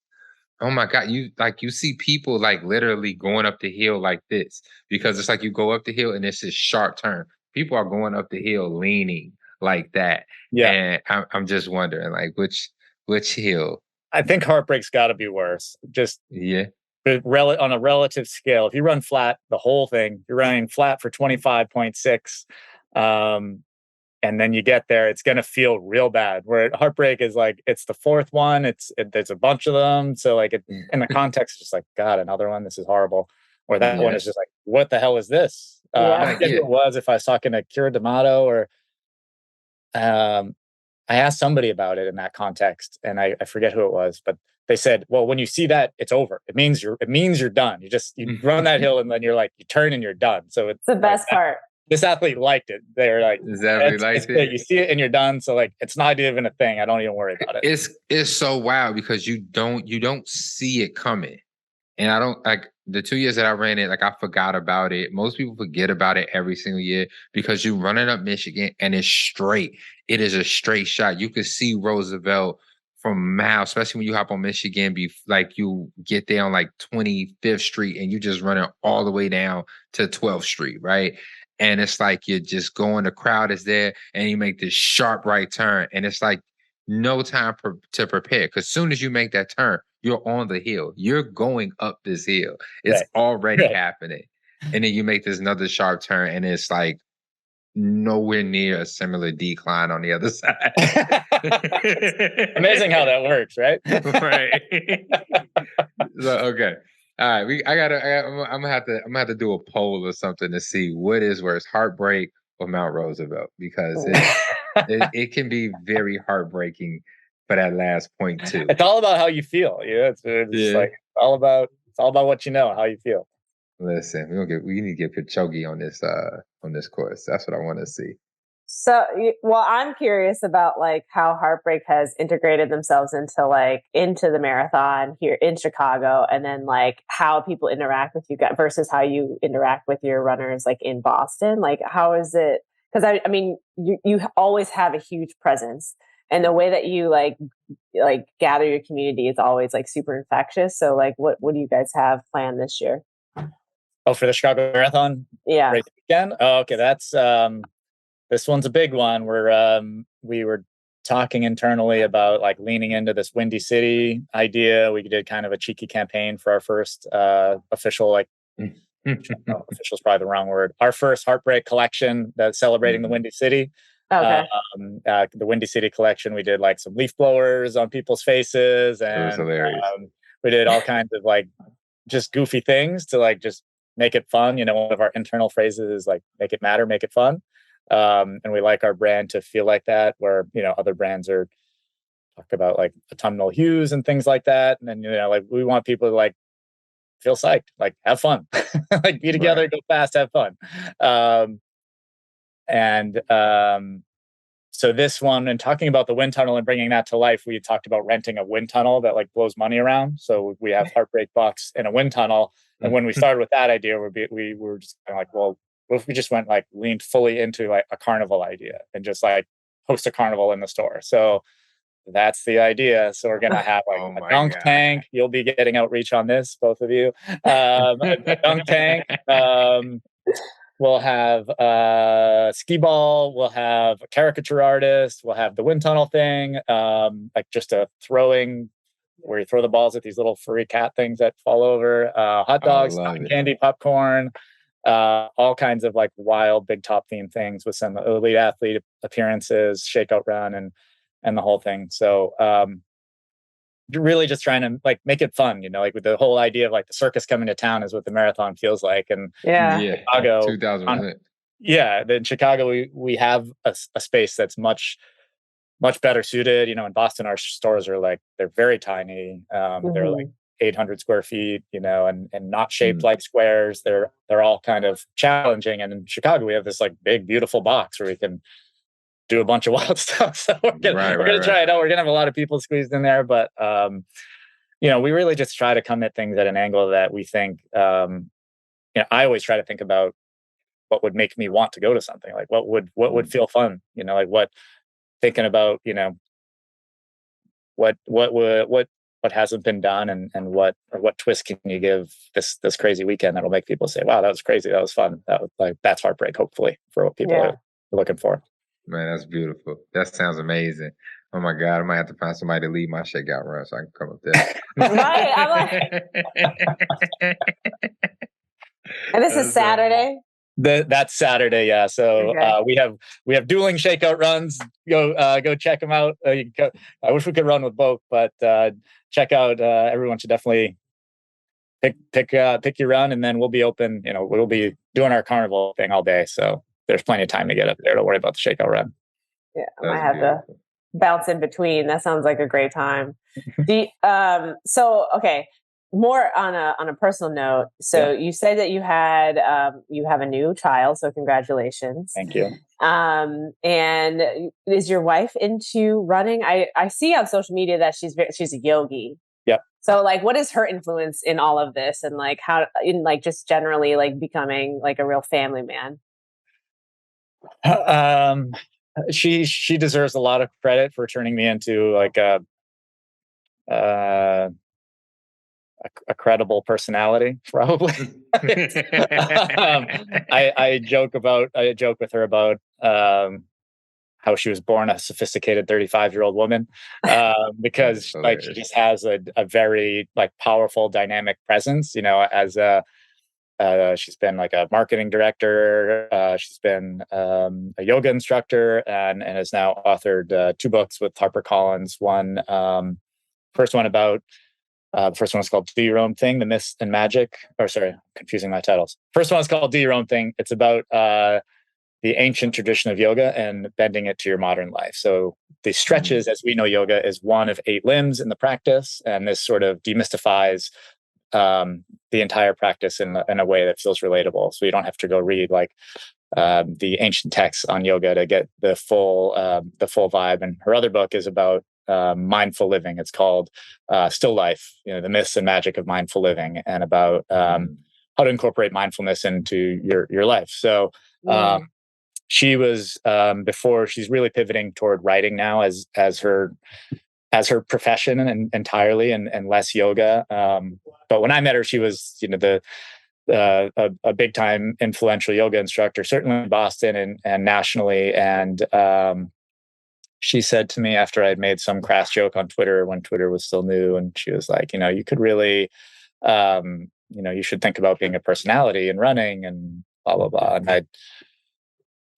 oh my God, you see people like literally going up the hill like this, because it's like you go up the hill and it's this sharp turn. People are going up the hill leaning like that. Yeah. And I'm just wondering, like, which hill? I think Heartbreak's got to be worse. Just on a relative scale. If you run flat, the whole thing, you're running flat for 25.6. And then you get there, it's going to feel real bad. Where Heartbreak is like, it's the fourth one. There's a bunch of them. So like in the context, it's just like, God, another one. This is horrible. Or that one is just like, what the hell is this? I forget who it was, if I was talking to Kira D'Amato or I asked somebody about it in that context, and I forget who it was, but they said, well, when you see that, it's over. It means you're done. You run that hill and then you're like, you turn and you're done. So it's the best part. This athlete liked it. They're like, you see it and you're done. So like, it's not even a thing. I don't even worry about it. It's so wild because you don't see it coming. And I don't like the 2 years that I ran it, like I forgot about it. Most people forget about it every single year because you're running up Michigan and it's straight. It is a straight shot. You can see Roosevelt from miles, especially when you hop on Michigan, you get there on like 25th Street and you just running all the way down to 12th Street, right? And it's like you're just going, the crowd is there, and you make this sharp right turn. And it's like no time to prepare. Because as soon as you make that turn, you're on the hill. You're going up this hill. It's already happening. And then you make this another sharp turn, and it's like nowhere near a similar decline on the other side. Amazing how that works, right? Right. So, okay. All right, I'm gonna have to do a poll or something to see what is worse, Heartbreak or Mount Roosevelt, because it can be very heartbreaking for that last point too. It's all about how you feel. It's like all about what you know, how you feel. Listen, we need to get Pacheco on this course. That's what I want to see. So, well, I'm curious about like how Heartbreak has integrated themselves into the marathon here in Chicago, and then like how people interact with you guys versus how you interact with your runners like in Boston. Like, how is it? Because I mean, you always have a huge presence, and the way that you like gather your community is always like super infectious. So, like, what do you guys have planned this year? Oh, for the Chicago Marathon? Yeah. Right again? Oh, okay. That's this one's a big one. We were talking internally about like leaning into this Windy City idea. We did kind of a cheeky campaign for our first official like official is probably the wrong word. Our first Heartbreak collection that's celebrating the Windy City. Okay. The Windy City collection, we did like some leaf blowers on people's faces, It was and hilarious. we did all kinds of like just goofy things to like just make it fun. You know, one of our internal phrases is like make it matter, make it fun. And we like our brand to feel like that, where, you know, other brands are talk about like autumnal hues and things like that. And then, you know, like we want people to like feel psyched, like have fun, like be together, Right. go fast, have fun. So this one, and talking about the wind tunnel and bringing that to life, we talked about renting a wind tunnel that like blows money around. So we have Heartbreak bucks in a wind tunnel. And when we started with that idea, we were just kind of like, well, what if we just went like leaned fully into like a carnival idea and just like host a carnival in the store? So that's the idea. So we're gonna have like a dunk tank. You'll be getting outreach on this, both of you. A dunk tank. We'll have skee ball. We'll have a caricature artist. We'll have the wind tunnel thing, like just a throwing where you throw the balls at these little furry cat things that fall over. Hot dogs, cotton candy, popcorn, all kinds of like wild big top theme things with some elite athlete appearances, shakeout run, and the whole thing. So really just trying to like make it fun, you know, like with the whole idea of like the circus coming to town is what the marathon feels like. And Chicago, 2000%. In Chicago, we have a space that's much better suited. You know, in Boston, our stores are like, they're very tiny. They're like 800 square feet, you know, and not shaped like squares. They're all kind of challenging. And in Chicago, we have this like big, beautiful box where we can do a bunch of wild stuff. So we're gonna try it out. We're gonna have a lot of people squeezed in there, but you know, we really just try to come at things at an angle that we think. You know, I always try to think about what would make me want to go to something. Like what would feel fun. You know, like thinking about, you know, what hasn't been done, and what twist can you give this crazy weekend that'll make people say, wow, that was crazy, that was fun, that's Heartbreak, hopefully, for what people are looking for. Man, that's beautiful. That sounds amazing. Oh my God, I might have to find somebody to lead my shakeout run so I can come up there. Right. I'm like, and this is Saturday. That's Saturday, yeah. So we have dueling shakeout runs. Go check them out. I wish we could run with both, but check out. Everyone should definitely pick your run, and then we'll be open. You know, we'll be doing our carnival thing all day, so there's plenty of time to get up there. Don't worry about the shakeout run. Yeah, I might have to bounce in between. That sounds like a great time. So okay, more on a personal note. So you said that you have a new child. So congratulations. Thank you. And is your wife into running? I see on social media that she's a yogi. Yep. So like, what is her influence in all of this, and like how, in like just generally like becoming like a real family man? She deserves a lot of credit for turning me into like a credible personality, probably. I joke with her about how she was born a sophisticated 35-year-old woman, because like she just has a very like powerful, dynamic presence. You know, as she's been like a marketing director. She's been a yoga instructor, and has now authored 2 books with HarperCollins. First one about the first one is called Do Your Own Thing, The Myths and Magic. Or sorry, I'm confusing my titles. First one is called Do Your Own Thing. It's about the ancient tradition of yoga and bending it to your modern life. So the stretches, as we know, yoga is one of 8 limbs in the practice, and this sort of demystifies the entire practice in a way that feels relatable. So you don't have to go read like the ancient texts on yoga to get the full vibe. And her other book is about mindful living. It's called Still Life, you know, the myths and magic of mindful living, and about how to incorporate mindfulness into your life. So she was before, she's really pivoting toward writing now as her profession and entirely, and less yoga. But when I met her, she was, you know, a big time influential yoga instructor, certainly in Boston and nationally. And she said to me after I'd made some crass joke on Twitter when Twitter was still new, and she was like, you know, you could really you should think about being a personality and running and blah, blah, blah. And I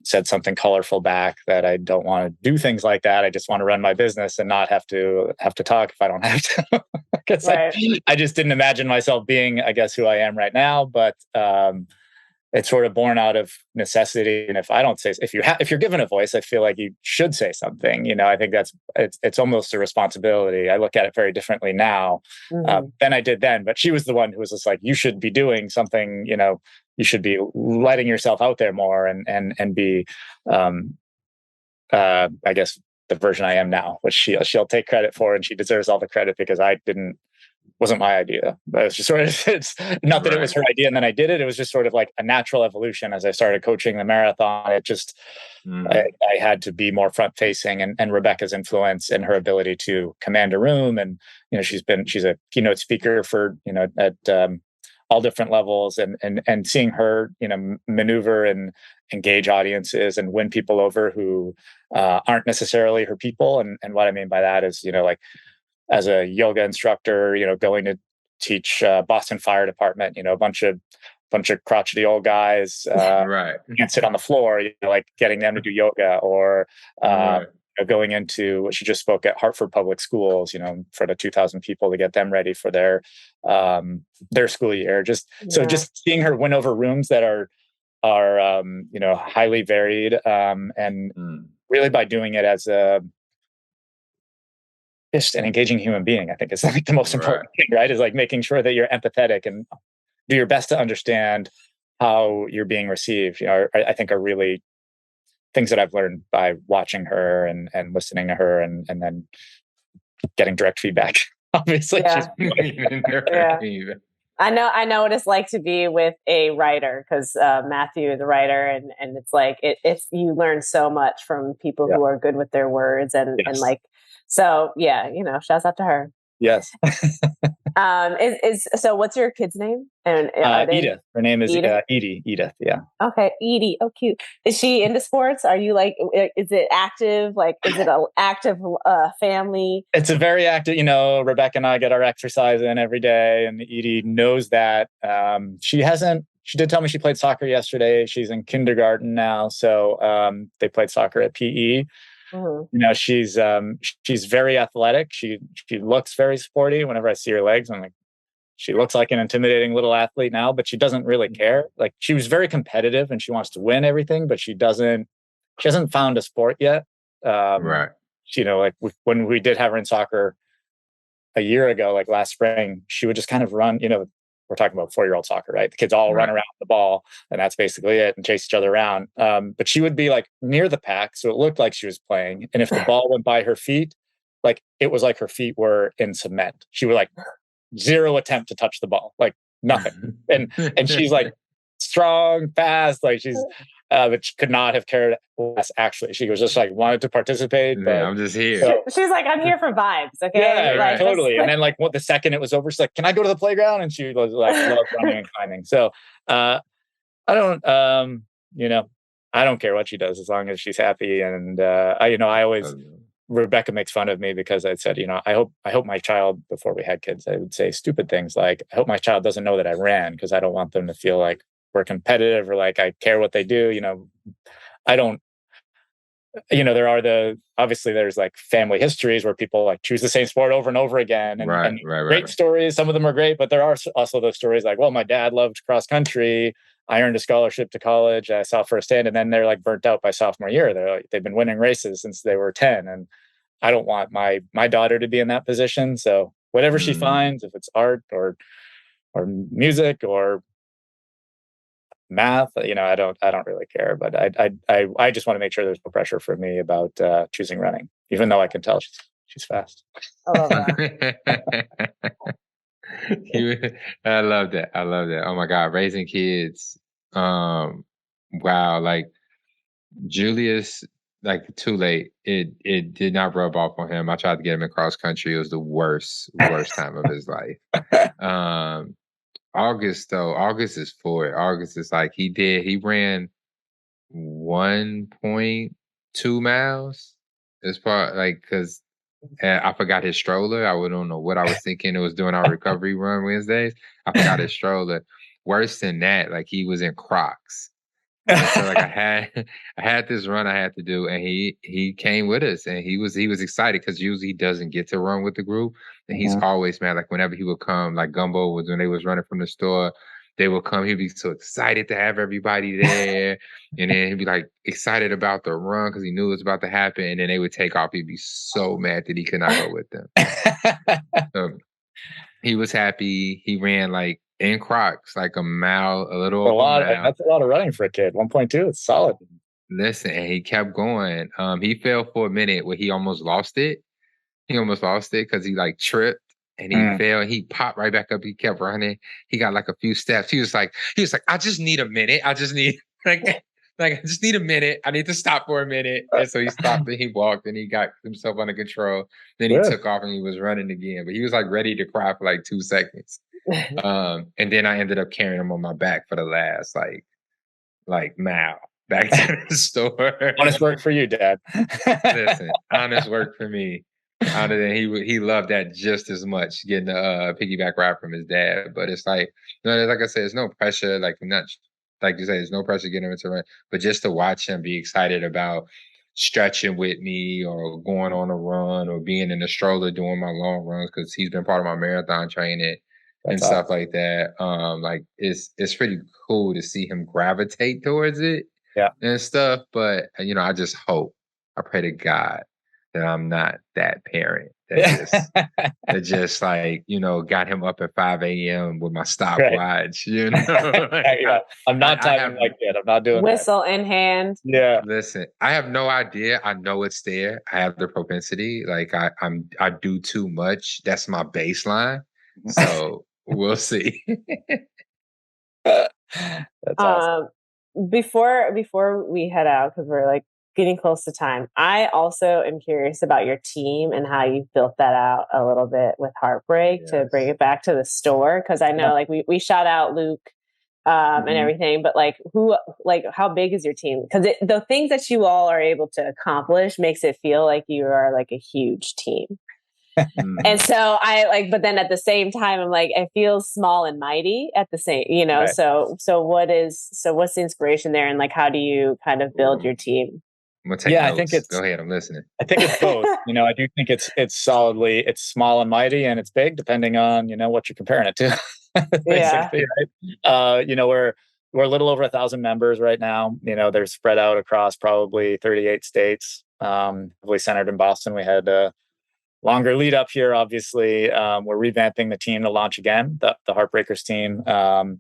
said something colorful back that I don't want to do things like that. I just want to run my business and not have to talk if I don't have to. Because Right. I just didn't imagine myself being, I guess, who I am right now. But it's sort of born out of necessity. And if I don't say, if you're given a voice, I feel like you should say something. I think it's almost a responsibility. I look at it very differently now than I did then. But she was the one who was just like, you should be doing something. You should be letting yourself out there more and be, I guess, the version I am now, which she'll take credit for, and she deserves all the credit because wasn't my idea. But it's just sort of, it's not that it was her idea and then I did it. It was just sort of like a natural evolution as I started coaching the marathon. It just, I had to be more front facing, and Rebecca's influence and her ability to command a room. And, she's a keynote speaker for, at all different levels, and seeing her, maneuver and engage audiences and win people over who aren't necessarily her people. And what I mean by that is, like, as a yoga instructor, going to teach Boston Fire Department, a bunch of crotchety old guys can't sit on the floor, like getting them to do yoga, or going into, she just spoke at Hartford Public Schools, for the 2,000 people to get them ready for their school year. Just seeing her win over rooms that are highly varied, and really by doing it as just an engaging human being, I think is like the most important thing, right? Is like making sure that you're empathetic and do your best to understand how you're being received. I think are really things that I've learned by watching her and listening to her, and then getting direct feedback. Obviously, I know what it's like to be with a writer, because Matthew is a writer, and it's like it's you learn so much from people who are good with their words, and like, so shouts out to her. Yes. So what's your kid's name? And Edith. Her name is Edie. Edith. Yeah. Okay, Edie. Oh, cute. Is she into sports? Are you like? Is it active? Like, is it an active family? It's a very active. Rebecca and I get our exercise in every day, and Edie knows that. She did tell me she played soccer yesterday. She's in kindergarten now, so they played soccer at PE. Mm-hmm. She's very athletic. She looks very sporty. Whenever I see her legs, I'm like, she looks like an intimidating little athlete now, but she doesn't really care. Like, she was very competitive and she wants to win everything, but she hasn't found a sport yet. Like when we did have her in soccer a year ago, like last spring, she would just kind of run, we're talking about 4-year-old soccer, right? The kids all run around the ball, and that's basically it, and chase each other around. But she would be like near the pack, so it looked like she was playing. And if the ball went by her feet, like it was like her feet were in cement. She would like zero attempt to touch the ball, like nothing. And she's like strong, fast, like she's. But she could not have cared less. Actually, she was just like wanted to participate. But I'm just here. So, she's like, I'm here for vibes. Okay, yeah, totally. And then like the second it was over, she's like, "Can I go to the playground?" And she was like, "Love running and climbing." So I don't, I don't care what she does as long as she's happy. And I always. Rebecca makes fun of me because I said, I hope my child, before we had kids, I would say stupid things like, I hope my child doesn't know that I ran, because I don't want them to feel like we're competitive or like I care what they do. I don't, obviously there's like family histories where people like choose the same sport over and over again, and great stories. Some of them are great, but there are also those stories like, well, my dad loved cross country. I earned a scholarship to college. I saw firsthand, and then they're like burnt out by sophomore year. They've been winning races since they were 10, and I don't want my daughter to be in that position. So whatever she finds, if it's art or music or math, I don't really care. But I just want to make sure there's no pressure for me about choosing running, even though I can tell she's fast. I love that. I love that. Oh my God, raising kids. Wow, like Julius, like too late. It did not rub off on him. I tried to get him in cross country. It was the worst time of his life. August is for it. August is like he ran 1.2 miles. It's part like because And I forgot his stroller. I don't know what I was thinking. It was doing our recovery run Wednesdays. I forgot his stroller. Worse than that, like he was in Crocs. And so like I had this run I had to do, and he came with us, and he was excited because usually he doesn't get to run with the group, and he's always mad. Like whenever he would come, like Gumbo was when they was running from the store, they would come. He'd be so excited to have everybody there, and then he'd be like excited about the run because he knew it was about to happen, and then they would take off. He'd be so mad that he could not go with them. So he was happy. He ran like in Crocs, like a mile, a little over a mile. That's a lot of running for a kid. 1.2, it's solid. Listen, and he kept going. He fell for a minute where he almost lost it. He almost lost it because he like tripped and he fell. He popped right back up. He kept running. He got like a few steps. He was like, I just need a minute. I just need like I just need a minute. I need to stop for a minute. And so he stopped and he walked and he got himself under control. Then he took off and he was running again. But he was like ready to cry for like 2 seconds. And then I ended up carrying him on my back for the last like mile back to the store. Honest work for you, Dad. Listen, honest work for me. He loved that just as much, getting the piggyback ride from his dad. But it's like, like I said, there's no pressure. Like not like you say, there's no pressure getting him to run, but just to watch him be excited about stretching with me or going on a run or being in the stroller doing my long runs because he's been part of my marathon training and stuff like that. Like it's pretty cool to see him gravitate towards it. Yeah. And stuff. But I just hope, I pray to God that I'm not that parent that just like, got him up at 5 a.m. with my stopwatch, I'm not timing like that. I'm not doing whistle in hand. Yeah. Listen, I have no idea. I know it's there. I have the propensity. Like I do too much. That's my baseline. So we'll see. That's awesome. Before we head out, because we're like getting close to time, I also am curious about your team and how you built that out a little bit with Heartbreak to bring it back to the store. Because I know like we shout out Luke and everything, but like how big is your team? Because the things that you all are able to accomplish makes it feel like you are like a huge team. And so but then at the same time, I'm like, it feels small and mighty at the same, Right. so what's the inspiration there? And like, how do you kind of build your team? I think it's, go ahead. I'm listening. I think it's both. I do think it's solidly, it's small and mighty and it's big depending on, what you're comparing it to. Basically, right? We're a little over 1,000 members right now. They're spread out across probably 38 states, heavily centered in Boston. We had longer lead up here, obviously. We're revamping the team to launch again, the Heartbreakers team.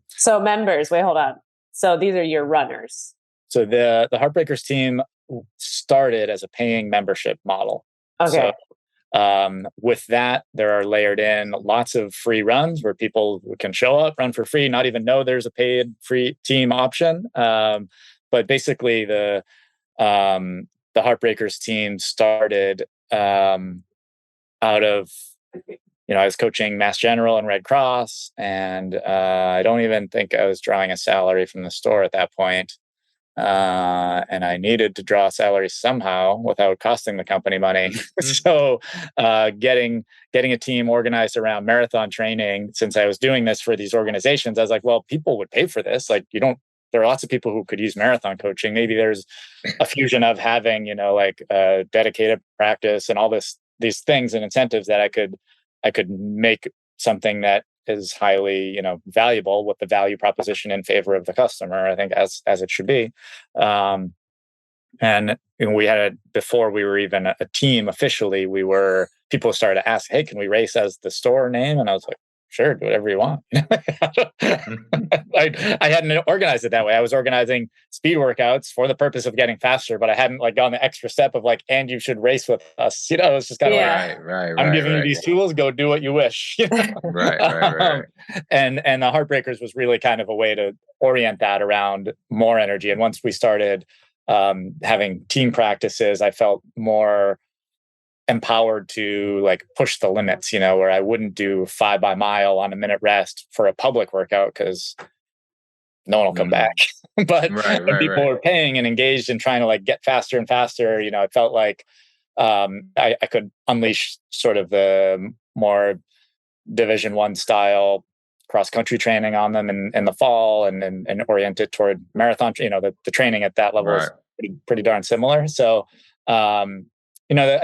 So members, wait, hold on. So these are your runners. So the Heartbreakers team started as a paying membership model. Okay. So with that, there are layered in lots of free runs where people can show up, run for free, not even know there's a paid free team option. But basically the Heartbreakers team started out of, I was coaching Mass General and Red Cross, and I don't even think I was drawing a salary from the store at that point. And I needed to draw a salary somehow without costing the company money. So getting a team organized around marathon training, since I was doing this for these organizations, I was like, well, people would pay for this. Like, there are lots of people who could use marathon coaching. Maybe there's a fusion of having, dedicated practice and all these things and incentives that I could make something that is highly, valuable with the value proposition in favor of the customer, I think as it should be. And we had before we were even a team officially, people started to ask, hey, can we race as the store name? And I was like, sure, do whatever you want. I hadn't organized it that way. I was organizing speed workouts for the purpose of getting faster, but I hadn't gone the extra step of and you should race with us. It's just kind of I'm giving you these tools, go do what you wish. Right. And the Heartbreakers was really kind of a way to orient that around more energy. And once we started having team practices, I felt more empowered to push the limits, where I wouldn't do 5 by mile on a minute rest for a public workout because no one will come back. But when people were paying and engaged and trying to get faster and faster, it felt like I could unleash sort of the more Division I style cross-country training on them in the fall and orient it toward marathon. The training at that level is pretty darn similar. So, I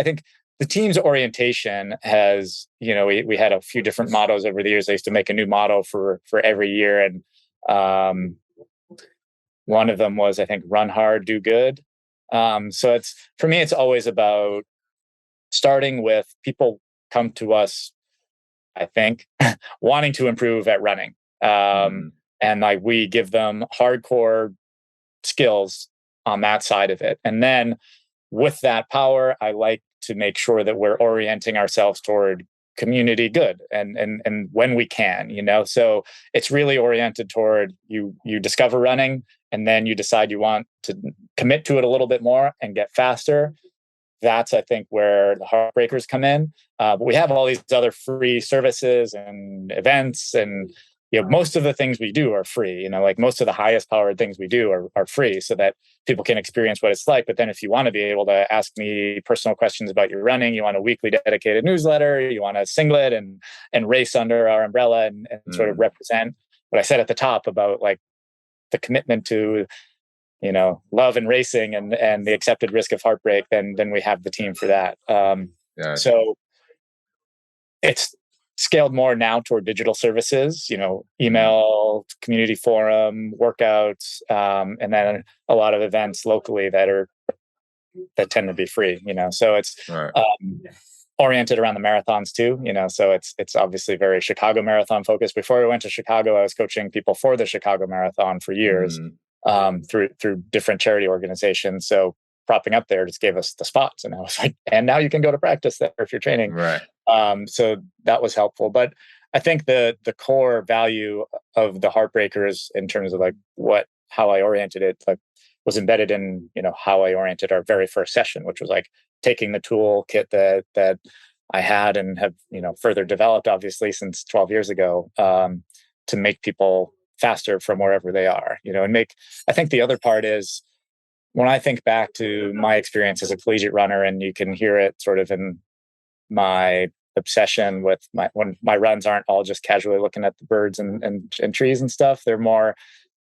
think the team's orientation has, we had a few different mottos over the years. I used to make a new motto for every year. And one of them was, I think, run hard, do good. So for me, it's always about starting with people come to us, I think, wanting to improve at running. And like we give them hardcore skills on that side of it. And then with that power, I like to make sure that we're orienting ourselves toward community good and when we can, so it's really oriented toward you discover running and then you decide you want to commit to it a little bit more and get faster. That's, I think, where the Heartbreakers come in. But we have all these other free services and events, and most of the things we do are free. Like most of the highest powered things we do are free, so that people can experience what it's like. But then, if you want to be able to ask me personal questions about your running, you want a weekly dedicated newsletter, you want a singlet and race under our umbrella and sort of represent what I said at the top about like the commitment to love and racing and the accepted risk of heartbreak, then we have the team for that. So it's scaled more now toward digital services, email, community forum, workouts, and then a lot of events locally that tend to be free, so it's oriented around the marathons too, so it's obviously very Chicago Marathon focused. Before I went to Chicago, I was coaching people for the Chicago Marathon for years. Through different charity organizations. So propping up there just gave us the spots, and I was like, and now you can go to practice there if you're training. Right. So that was helpful. But I think the core value of the Heartbreakers in terms of like how I oriented it, like was embedded in, how I oriented our very first session, which was like taking the toolkit that I had and have, further developed obviously since 12 years ago, to make people faster from wherever they are, I think the other part is when I think back to my experience as a collegiate runner, and you can hear it sort of in my obsession with when my runs aren't all just casually looking at the birds and trees and stuff, they're more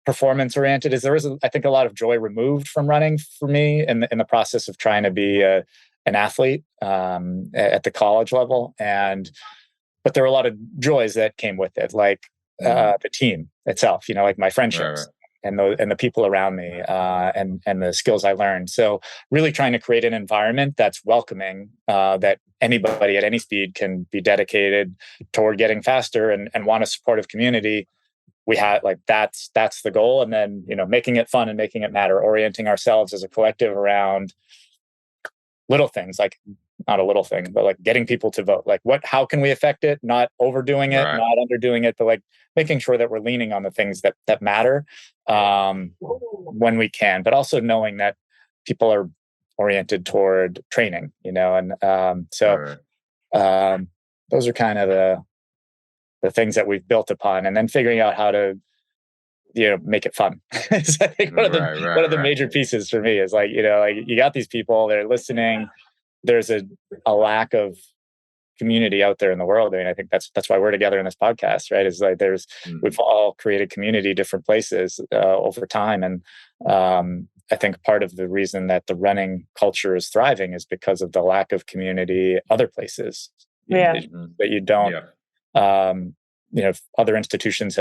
performance oriented. There is, I think, a lot of joy removed from running for me in the process of trying to be an athlete at the college level. But there were a lot of joys that came with it, like the team itself, like my friendships and the people around me, and the skills I learned. So really trying to create an environment that's welcoming, that anybody at any speed can be dedicated toward getting faster and want a supportive community. We had that's the goal. And then, making it fun and making it matter, orienting ourselves as a collective around little things, like not a little thing, but like getting people to vote, like how can we affect it? Not overdoing it, not underdoing it, but like making sure that we're leaning on the things that matter, when we can, but also knowing that people are oriented toward training, and those are kind of the things that we've built upon, and then figuring out how to make it fun. So I think one of the major pieces for me is like you got these people, they're listening. There's a lack of community out there in the world. I mean, I think that's why we're together in this podcast, right? Is like we've all created community, different places over time, and I think part of the reason that the running culture is thriving is because of the lack of community other places. That you don't. Other institutions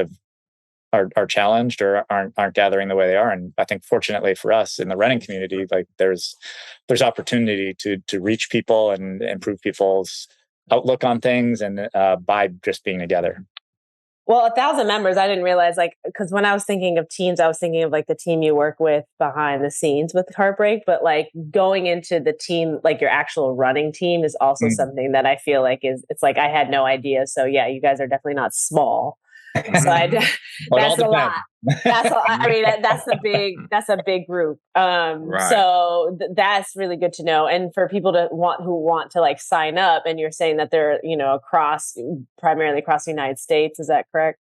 are challenged or aren't gathering the way they are. And I think fortunately for us in the running community, like there's opportunity to reach people and improve people's outlook on things, and by just being together. Well, 1,000 members, I didn't realize, because when I was thinking of teams, I was thinking of like the team you work with behind the scenes with Heartbreak, but like going into the team, like your actual running team is also something that I feel like it's like, I had no idea. So yeah, you guys are definitely not small. So that's a lot. That's a big group. So that's really good to know. And for people who want to like sign up, and you're saying that they're, primarily across the United States. Is that correct?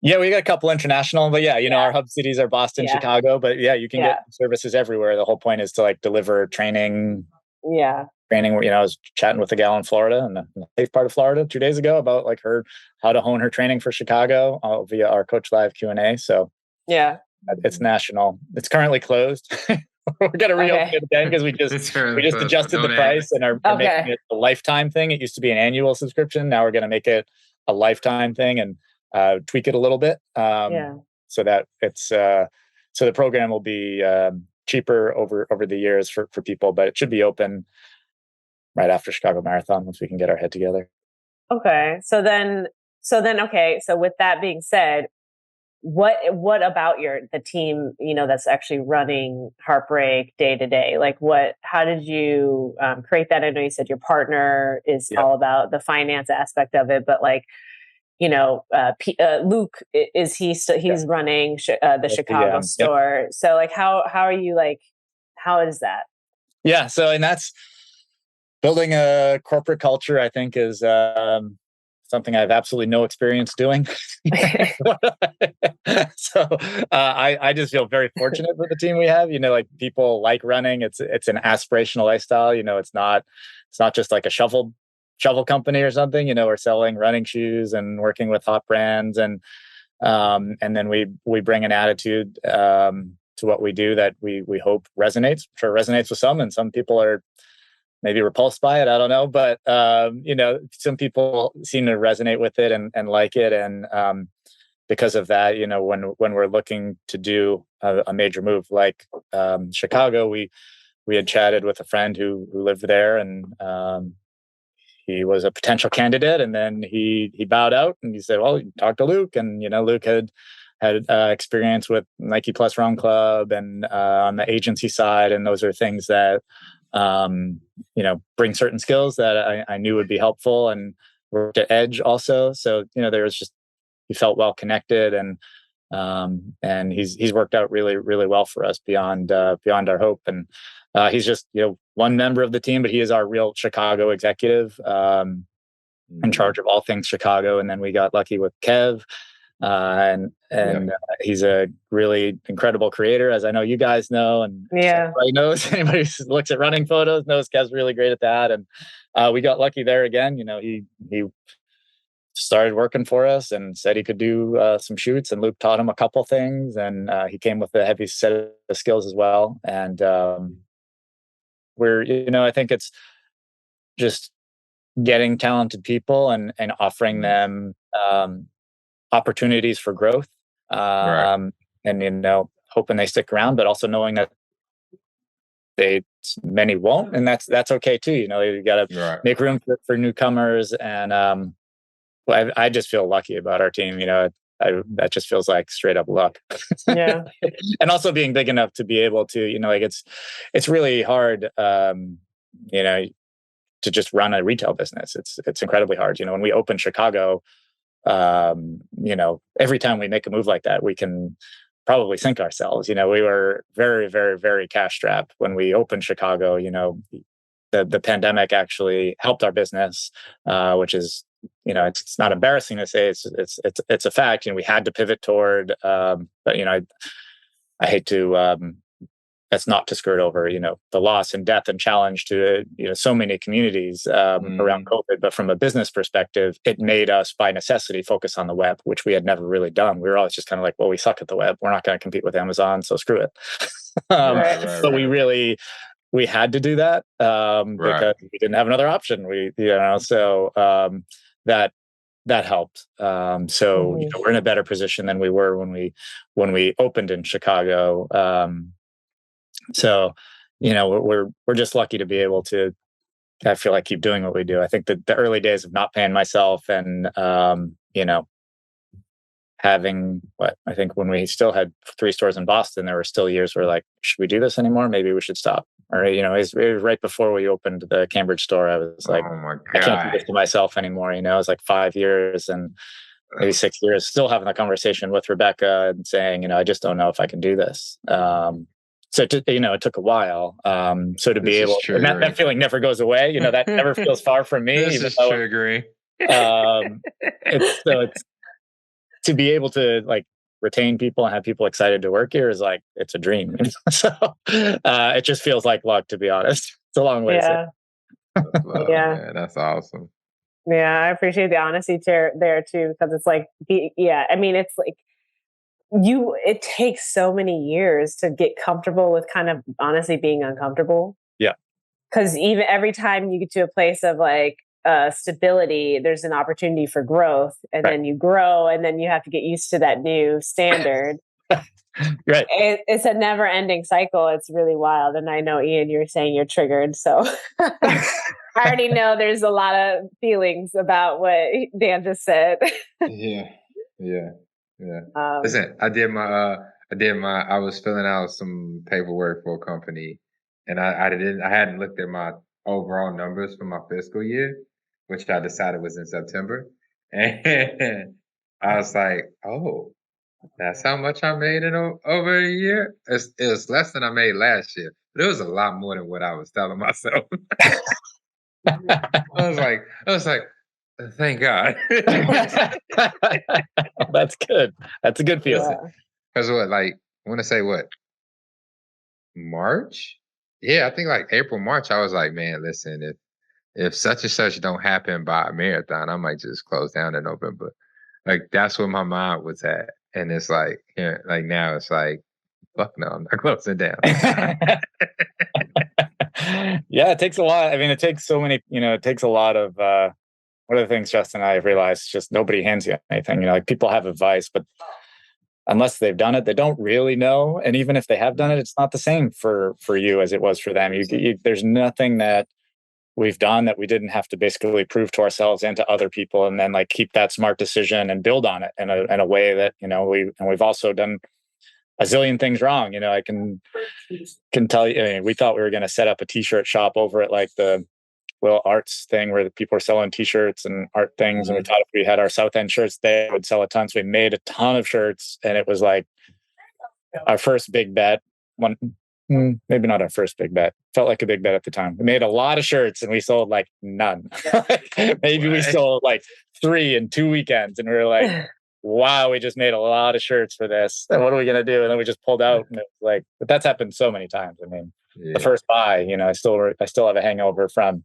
Yeah, we got a couple international, but our hub cities are Boston, Chicago, but you can get services everywhere. The whole point is to like deliver training training. I was chatting with a gal in Florida, in the safe part of Florida 2 days ago, about like how to hone her training for Chicago via our Coach Live Q&A. So yeah, it's national. It's currently closed. We're gonna reopen it again because we just adjusted the price and are making it a lifetime thing. It used to be an annual subscription. Now we're gonna make it a lifetime thing and tweak it a little bit, so that it's so the program will be cheaper over the years for people, but it should be open right after Chicago Marathon once we can get our head together. Okay, so with that being said, what about the team, that's actually running Heartbreak day to day? Like how did you create that? I know you said your partner is all about the finance aspect of it, but like, Luke, he's running the Chicago store. So like, how are you, like, how is that? Yeah. So, and that's building a corporate culture, I think, is something I have absolutely no experience doing. So I just feel very fortunate with the team we have. Like, people like running. It's an aspirational lifestyle. It's not just like a shovel company or something. We're selling running shoes and working with hot brands, and then we bring an attitude to what we do that we hope resonates. I'm sure it resonates with some, and some people are maybe repulsed by it. I don't know. But, some people seem to resonate with it and like it. And because of that, when we're looking to do a major move like Chicago, we had chatted with a friend who lived there, and he was a potential candidate. And then he bowed out, and he said, well, talk to Luke. And, Luke had experience with Nike Plus Run Club and on the agency side. And those are things that, bring certain skills that I knew would be helpful, and worked at Edge also. So, there was he felt well connected, and he's worked out really, really well for us beyond our hope. And he's just, one member of the team, but he is our real Chicago executive, in charge of all things Chicago. And then we got lucky with Kev, and he's a really incredible creator, as I know you guys know, and everybody knows. Anybody who looks at running photos knows Kev's really great at that. And we got lucky there again. He started working for us and said he could do some shoots, and Luke taught him a couple things, and he came with a heavy set of skills as well. And I think it's just getting talented people and offering them opportunities for growth, and hoping they stick around, but also knowing that many won't, and that's okay too. You got to make room for newcomers. And I just feel lucky about our team. That just feels like straight up luck. Yeah. And also being big enough to be able to, it's really hard, to just run a retail business. It's incredibly hard. When we opened Chicago, every time we make a move like that, we can probably sink ourselves. We were very, very, very cash strapped when we opened Chicago. The pandemic actually helped our business, which is, it's not embarrassing to say, it's a fact. We had to pivot toward, but I hate to, that's not to skirt over, the loss and death and challenge to, so many communities around COVID. But from a business perspective, it made us by necessity focus on the web, which we had never really done. We were always just kind of like, well, we suck at the web. We're not going to compete with Amazon, so screw it. But we had to do that because we didn't have another option. That helped. So we're in a better position than we were when we opened in Chicago. So, we're just lucky to be able to, I feel like, keep doing what we do. I think that the early days of not paying myself and, having I think when we still had 3 stores in Boston, there were still years where like, should we do this anymore? Maybe we should stop. Or, it was right before we opened the Cambridge store. I was like, oh my God, I can't do this to myself anymore. It was like 5 years and maybe 6 years, still having a conversation with Rebecca and saying, I just don't know if I can do this. So it took a while. So to be able, and that feeling never goes away. That never feels far from me. This is triggering. It's to be able to like retain people and have people excited to work here is like, it's a dream. So it just feels like luck, to be honest. It's a long way. Yeah. That's love, Yeah. man. That's awesome. Yeah, I appreciate the honesty there too, because it's like, yeah, I mean, it's like it takes so many years to get comfortable with kind of honestly being uncomfortable. Yeah. Because even every time you get to a place of like stability, there's an opportunity for growth, and Right. then you grow, and then you have to get used to that new standard. Right. It's a never ending cycle. It's really wild. And I know, Ian, you're saying you're triggered. So I already know there's a lot of feelings about what Dan just said. Yeah. Yeah. Yeah. Listen, I was filling out some paperwork for a company, and I hadn't looked at my overall numbers for my fiscal year, which I decided was in September. And I was like, oh, that's how much I made in over a year. It was less than I made last year, but it was a lot more than what I was telling myself. I was like, thank God. That's good. That's a good feeling. Because what, like, I want to say what, March? Yeah, I think like April, March. I was like, man, listen, if such and such don't happen by a marathon, I might just close down in November. Like that's where my mind was at, and it's like, yeah, like now it's like, fuck no, I'm not closing down. Yeah, it takes a lot. I mean, it takes so many. It takes a lot of. One of the things Justin and I have realized, just nobody hands you anything. Like people have advice, but unless they've done it, they don't really know. And even if they have done it, it's not the same for you as it was for them. There's nothing that we've done that we didn't have to basically prove to ourselves and to other people, and then like keep that smart decision and build on it in a way that we've also done a zillion things wrong. I can tell you. I mean, we thought we were going to set up a t-shirt shop over at like the Will Arts thing where the people are selling t-shirts and art things. And we thought if we had our South End shirts, they would sell a ton. So we made a ton of shirts, and it was like our first big bet. Maybe not our first big bet. Felt like a big bet at the time. We made a lot of shirts and we sold like none. Maybe we sold like 3 in 2 weekends, and we were like, wow, we just made a lot of shirts for this. And what are we going to do? And then we just pulled out, and it was like, but that's happened so many times. I mean, the first buy, I still have a hangover from,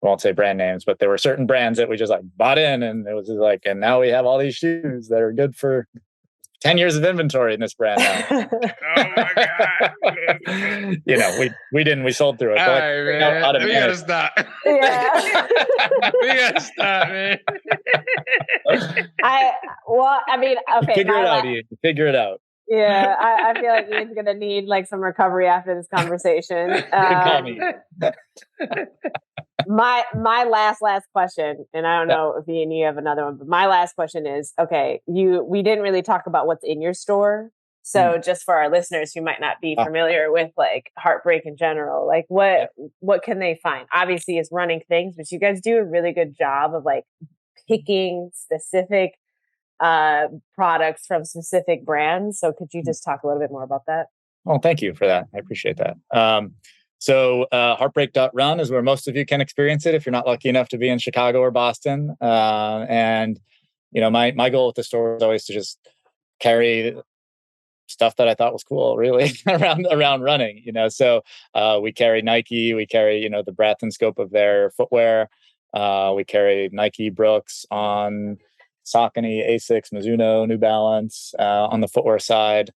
I won't say brand names, but there were certain brands that we just like bought in, and it was just like, and now we have all these shoes that are good for 10 years of inventory in this brand now. Oh my God. We sold through it. All right, man. We gotta stop. Yeah. We gotta stop, man. Okay. Figure it out, Ian. Figure it out. Yeah, I feel like Ian's gonna need like some recovery after this conversation. My last question, and I don't know if Ian, you have another one, but my last question is, okay, we didn't really talk about what's in your store. So just for our listeners who might not be familiar with like Heartbreak in general, like what can they find? Obviously it's running things, but you guys do a really good job of like picking specific products from specific brands. So could you just talk a little bit more about that? Oh, thank you for that. I appreciate that. So heartbreak.run is where most of you can experience it if you're not lucky enough to be in Chicago or Boston. And my goal with the store is always to just carry stuff that I thought was cool, really, around running. So we carry Nike, we carry the breadth and scope of their footwear. We carry Nike, Brooks, On, Saucony, Asics, Mizuno, New Balance. On the footwear side,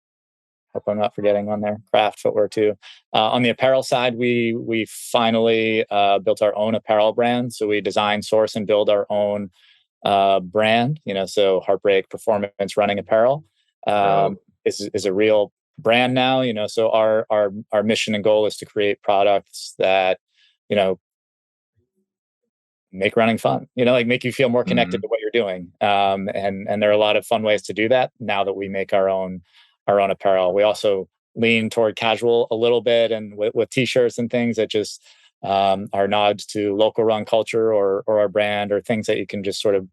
hope I'm not forgetting on there, Craft footwear too. On the apparel side, we finally built our own apparel brand. So we design, source, and build our own brand. So Heartbreak Performance Running Apparel is a real brand now. So our mission and goal is to create products that make running fun, like make you feel more connected to what you're doing. And there are a lot of fun ways to do that now that we make our own apparel. We also lean toward casual a little bit, and with t-shirts and things that just are nods to local run culture or our brand, or things that you can just sort of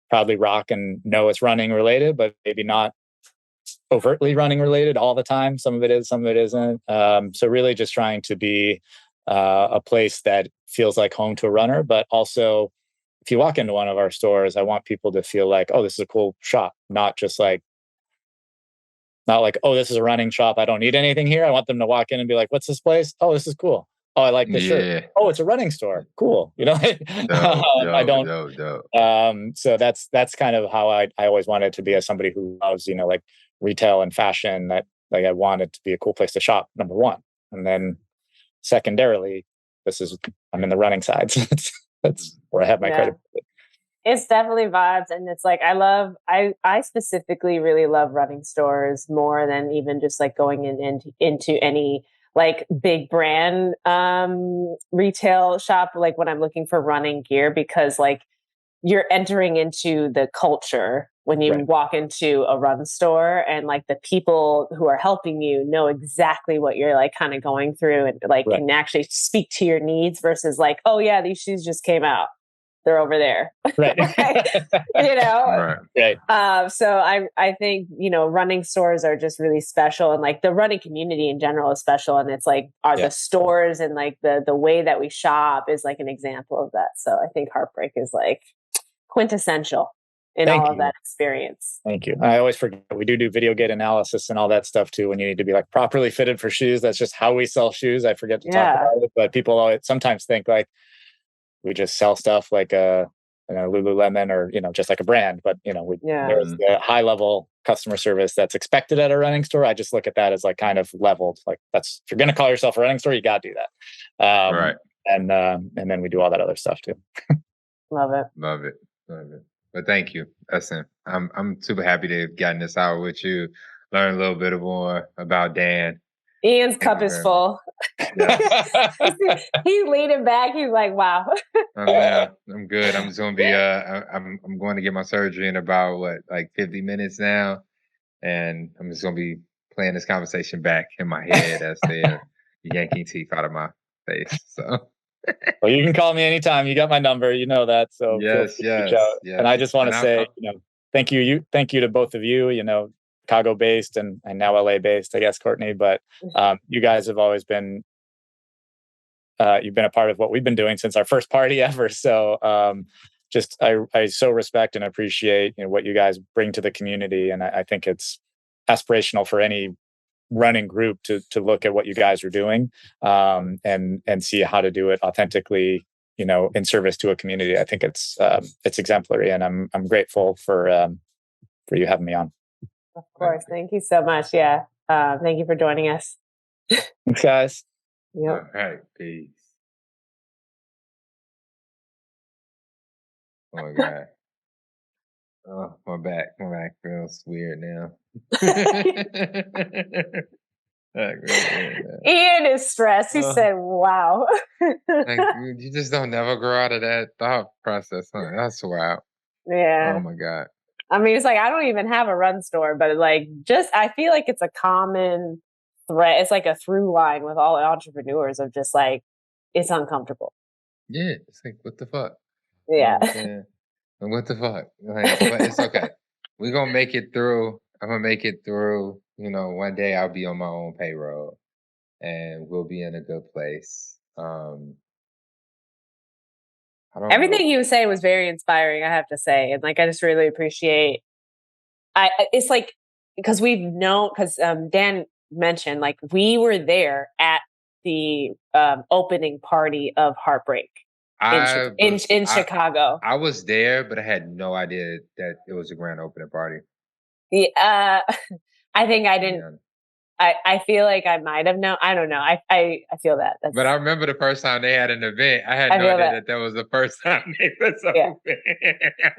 proudly rock and know it's running related, but maybe not overtly running related all the time. Some of it is, some of it isn't. So really just trying to be a place that feels like home to a runner, but also if you walk into one of our stores, I want people to feel like, oh, this is a cool shop, not like, oh, this is a running shop, I don't need anything here. I want them to walk in and be like, what's this place? Oh, this is cool. oh, I like the shirt. Yeah. Oh, it's a running store. Cool. You know, I don't. Dope. So that's kind of how I always wanted to be, as somebody who loves, you know, like retail and fashion, that like I wanted to be a cool place to shop, number one. And then secondarily, I'm in the running side. So that's where I have my credit. It's definitely vibes. And it's like, I specifically really love running stores more than even just like going into any like big brand retail shop, like when I'm looking for running gear, because like you're entering into the culture when you walk into a run store, and like the people who are helping you know exactly what you're like kind of going through, and like can actually speak to your needs versus like, oh yeah, these shoes just came out, they're over there. Right. You know? Right. So I think, you know, running stores are just really special, and like the running community in general is special. And it's like the stores and like the way that we shop is like an example of that. So I think Heartbreak is like quintessential in all of that experience. Thank you. I always forget we do video gate analysis and all that stuff too, when you need to be like properly fitted for shoes. That's just how we sell shoes. I forget to talk about it, but people always sometimes think like we just sell stuff like a Lululemon or, you know, just like a brand, but you know, there's the high level customer service that's expected at a running store. I just look at that as like kind of leveled, like that's, if you're going to call yourself a running store, you got to do that. And then we do all that other stuff too. Love it. But thank you. Listen, I'm super happy to have gotten this hour with you, learn a little bit more about Dan. Ian's cup is full. He's leaning back. He's like, wow. I'm good. I'm just gonna be I'm going to get my surgery in about 50 minutes now. And I'm just gonna be playing this conversation back in my head as they're yanking teeth out of my face. So well, you can call me anytime. You got my number. You know that. So yes. And I just want to say, you know, thank you to both of you. You know, Chicago based and now LA based, I guess, Courtney. But you guys have always been you've been a part of what we've been doing since our first party ever. So I so respect and appreciate, you know, what you guys bring to the community, and I think it's aspirational for any running group to look at what you guys are doing and see how to do it authentically, you know, in service to a community. I think it's exemplary, and I'm grateful for you having me on. Of course. Thank you so much. Yeah. Thank you for joining us. Thanks, guys. Yep. All right. Peace. Oh my God. Oh, my back feels weird now. Ian is stressed. He said, wow. Like, you just don't never grow out of that thought process, huh? That's wild. Yeah. Oh my God. I mean, it's like, I don't even have a run store, but like, I feel like it's a common thread. It's like a through line with all entrepreneurs of just like, it's uncomfortable. Yeah. It's like, what the fuck? Yeah. You know what the fuck? Like, but it's okay. We're going to make it through. I'm going to make it through. You know, one day I'll be on my own payroll and we'll be in a good place. Everything you say was very inspiring, I have to say. And like, I just really appreciate, it's like, because we've known, because Dan mentioned, like, we were there at the opening party of Heartbreak in Chicago. I was there, but I had no idea that it was a grand opening party. Yeah, I think I didn't. I feel like I might have known. I don't know. I feel that. But I remember the first time they had an event. I had no idea that was the first time they was open.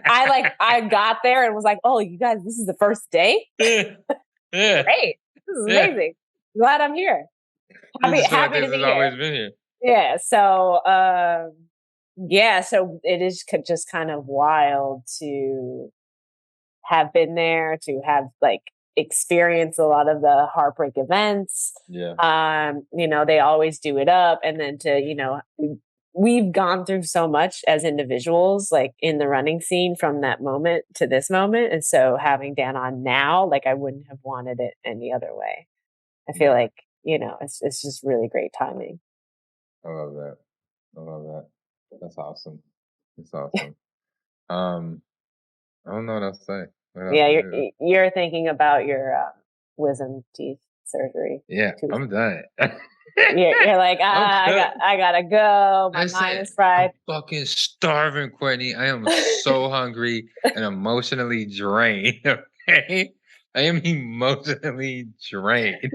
I got there and was like, "Oh, you guys, this is the first day. Yeah. Great. This is amazing. Glad I'm here. Happy to be here. Always been here. Yeah. So, so it is just kind of wild to have been there, to have like experience a lot of the Heartbreak events. Yeah. You know, they always do it up, and then to, you know, we've gone through so much as individuals, like in the running scene from that moment to this moment. And so having Dan on now, like I wouldn't have wanted it any other way. I feel like, you know, it's just really great timing. I love that. That's awesome. It's awesome. I don't know what else to say. Yeah, you're thinking about your wisdom teeth surgery. Yeah, I'm done. You're like, I gotta go. My mind is fried. I'm fucking starving, Courtney. I am so hungry and emotionally drained. Okay, I am emotionally drained.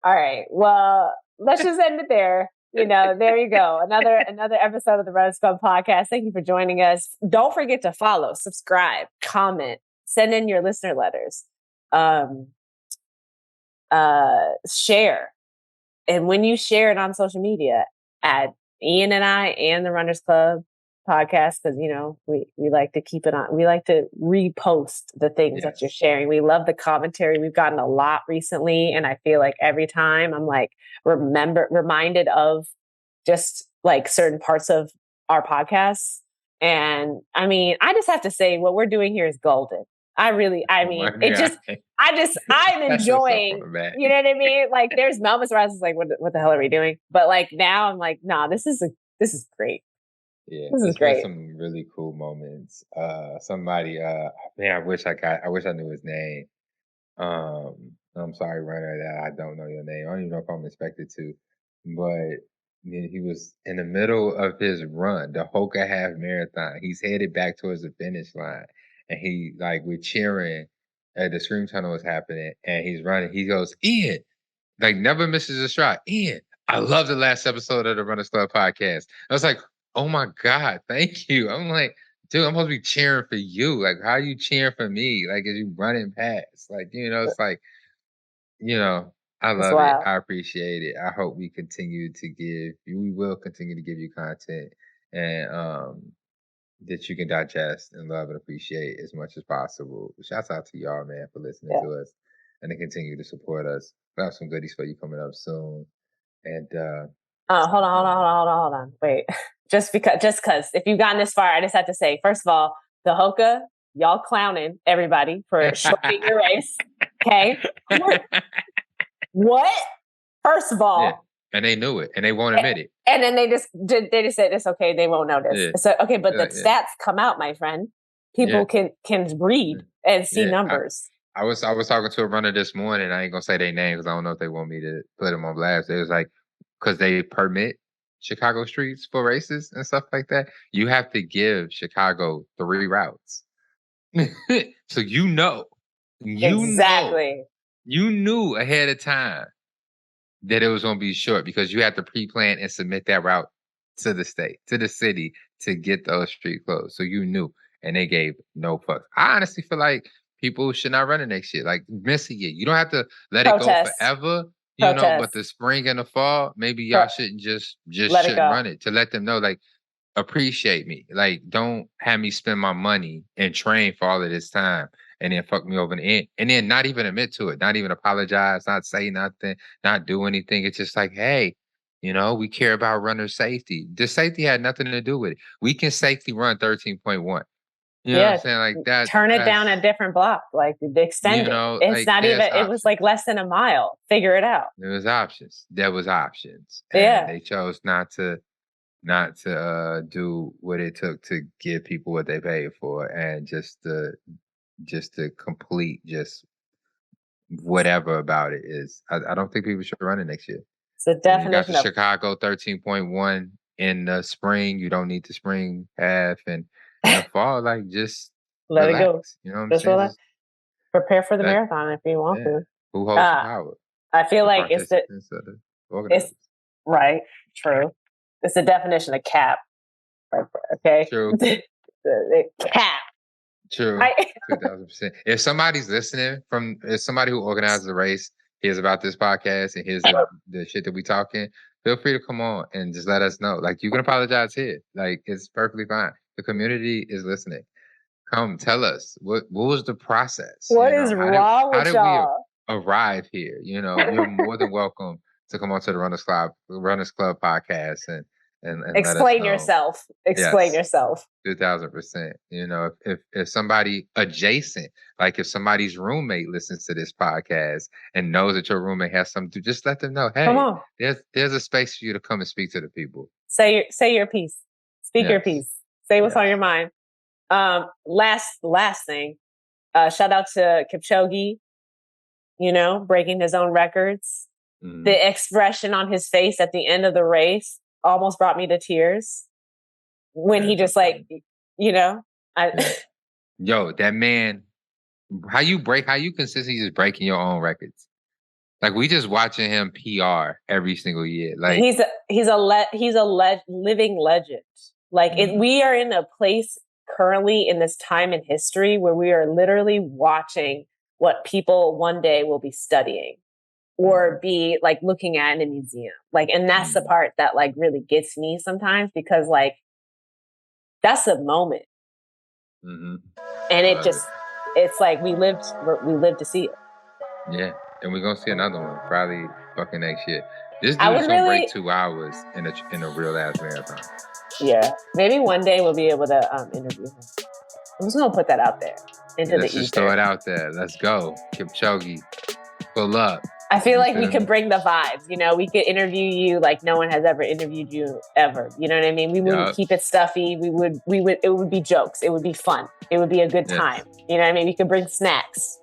All right. Well, let's just end it there. There you go. Another episode of the Runners Club podcast. Thank you for joining us. Don't forget to follow, subscribe, comment, send in your listener letters, share. And when you share it on social media, add Ian and I and the Runners Club podcast, because we like to keep it on. We like to repost the things that you're sharing. We love the commentary. We've gotten a lot recently, and I feel like every time I'm like reminded of just like certain parts of our podcasts. And I mean, I just have to say, what we're doing here is golden. I'm enjoying, you know what I mean? Like there's moments where I was like, what the hell are we doing? But like now I'm like, nah, this is great. Yeah, this is it's been great. some really cool moments. Somebody, man, I wish I knew his name. I'm sorry, runner, that I don't know your name. I don't even know if I'm expected to, but he was in the middle of his run, the Hoka Half Marathon. He's headed back towards the finish line, and we're cheering. The scream tunnel is happening, and he's running. He goes, Ian, like never misses a shot. Ian, I love the last episode of the Runners Club podcast. I was like, oh my God, thank you. I'm like, dude, I'm supposed to be cheering for you. Like, how are you cheering for me? Like, as you running past? Like, it's like, I love it. I appreciate it. I hope we will continue to give you content and that you can digest and love and appreciate as much as possible. Shouts out to y'all, man, for listening to us and to continue to support us. We have some goodies for you coming up soon. And hold on. Wait. Just because if you've gotten this far, I just have to say, first of all, the Hoka, y'all clowning everybody for shortening your race. Okay. What? First of all. Yeah. And they knew it and they won't admit it. And then they just said it's okay, they won't notice. Yeah. So okay, but the stats come out, my friend. People can read and see numbers. I was talking to a runner this morning. I ain't gonna say their name because I don't know if they want me to put them on blast. It was like, because they permit Chicago streets for races and stuff like that. You have to give Chicago 3 routes. So exactly. You knew ahead of time that it was going to be short because you had to pre-plan and submit that route to the state, to the city to get those street closed. So you knew, and they gave no fucks. I honestly feel like people should not run the next year. Like miss a year. You don't have to let it go forever. But the spring and the fall, maybe y'all shouldn't just shouldn't run it to let them know, like, appreciate me. Like, don't have me spend my money and train for all of this time and then fuck me over in the end. And then not even admit to it, not even apologize, not say nothing, not do anything. It's just like, hey, we care about runner safety. The safety had nothing to do with it. We can safely run 13.1. You know what I'm saying? Like that. Turn it down a different block, like extend it. It's like, not even, it was like less than a mile. Figure it out. There was options. And they chose not to do what it took to give people what they paid for and just to complete just whatever about it is. I don't think people should run it next year. It's a definition. You got the Chicago 13.1 in the spring. You don't need the spring half, and in the fall, like, just let relax. It go. You know what I'm saying? Just prepare for the marathon if you want to. Who holds the power? I feel like it's right. True. It's the definition of cap. Right there, okay. True. Cap. True. 2000%. If somebody's listening if somebody who organizes the race hears about this podcast and hears the shit that we talking, feel free to come on and just let us know. Like, you can apologize here. Like, it's perfectly fine. The community is listening. Come tell us what was the process? What is wrong with y'all? We arrive here? You're more than welcome to come on to the Runners Club podcast and explain yourself. Explain yourself. 2000%. If somebody adjacent, like if somebody's roommate listens to this podcast and knows that your roommate has something to, just let them know, hey, come on. There's a space for you to come and speak to the people. Say your piece. Speak your piece. Say what's on your mind. Last thing. Shout out to Kipchoge, breaking his own records. the expression on his face at the end of the race almost brought me to tears when he just like, you know, Yo, that man, how you consistently just breaking your own records? Like we just watching him PR every single year. Like he's a living legend. Like we are in a place currently in this time in history where we are literally watching what people one day will be studying or be like looking at in a museum. Like, and that's the part that like really gets me sometimes because like that's a moment. And it just, it's like we lived to see it. Yeah. And we're gonna see another one probably fucking next year. This dude's gonna break 2 hours in a real ass marathon. Yeah. Maybe one day we'll be able to interview him. I'm just gonna put that out there into Let's the just ether. throw it out there. Let's go. Kipchoge. Pull up. I feel like we could bring the vibes, you know, we could interview you like no one has ever interviewed you ever. You know what I mean? We wouldn't keep it stuffy. It would be jokes. It would be fun. It would be a good time. You know what I mean? We could bring snacks.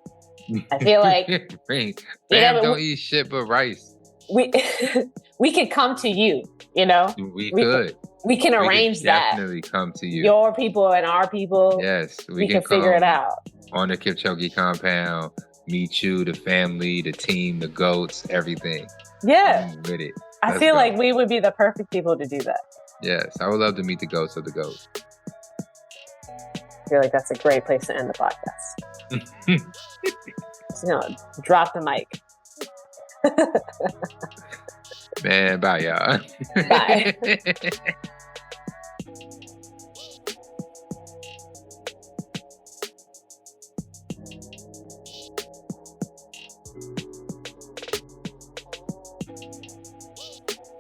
I feel like don't eat shit but rice. We could come to you, you know? We could. We can arrange that. Definitely come to you. Your people and our people. Yes. We can figure it out. On the Kipchoge compound. Meet you, the family, the team, the goats, everything. Yeah. I'm with it. I feel like we would be the perfect people to do that. Yes. I would love to meet the goats of the goats. I feel like that's a great place to end the podcast. You know, drop the mic. Man, bye, y'all. Bye.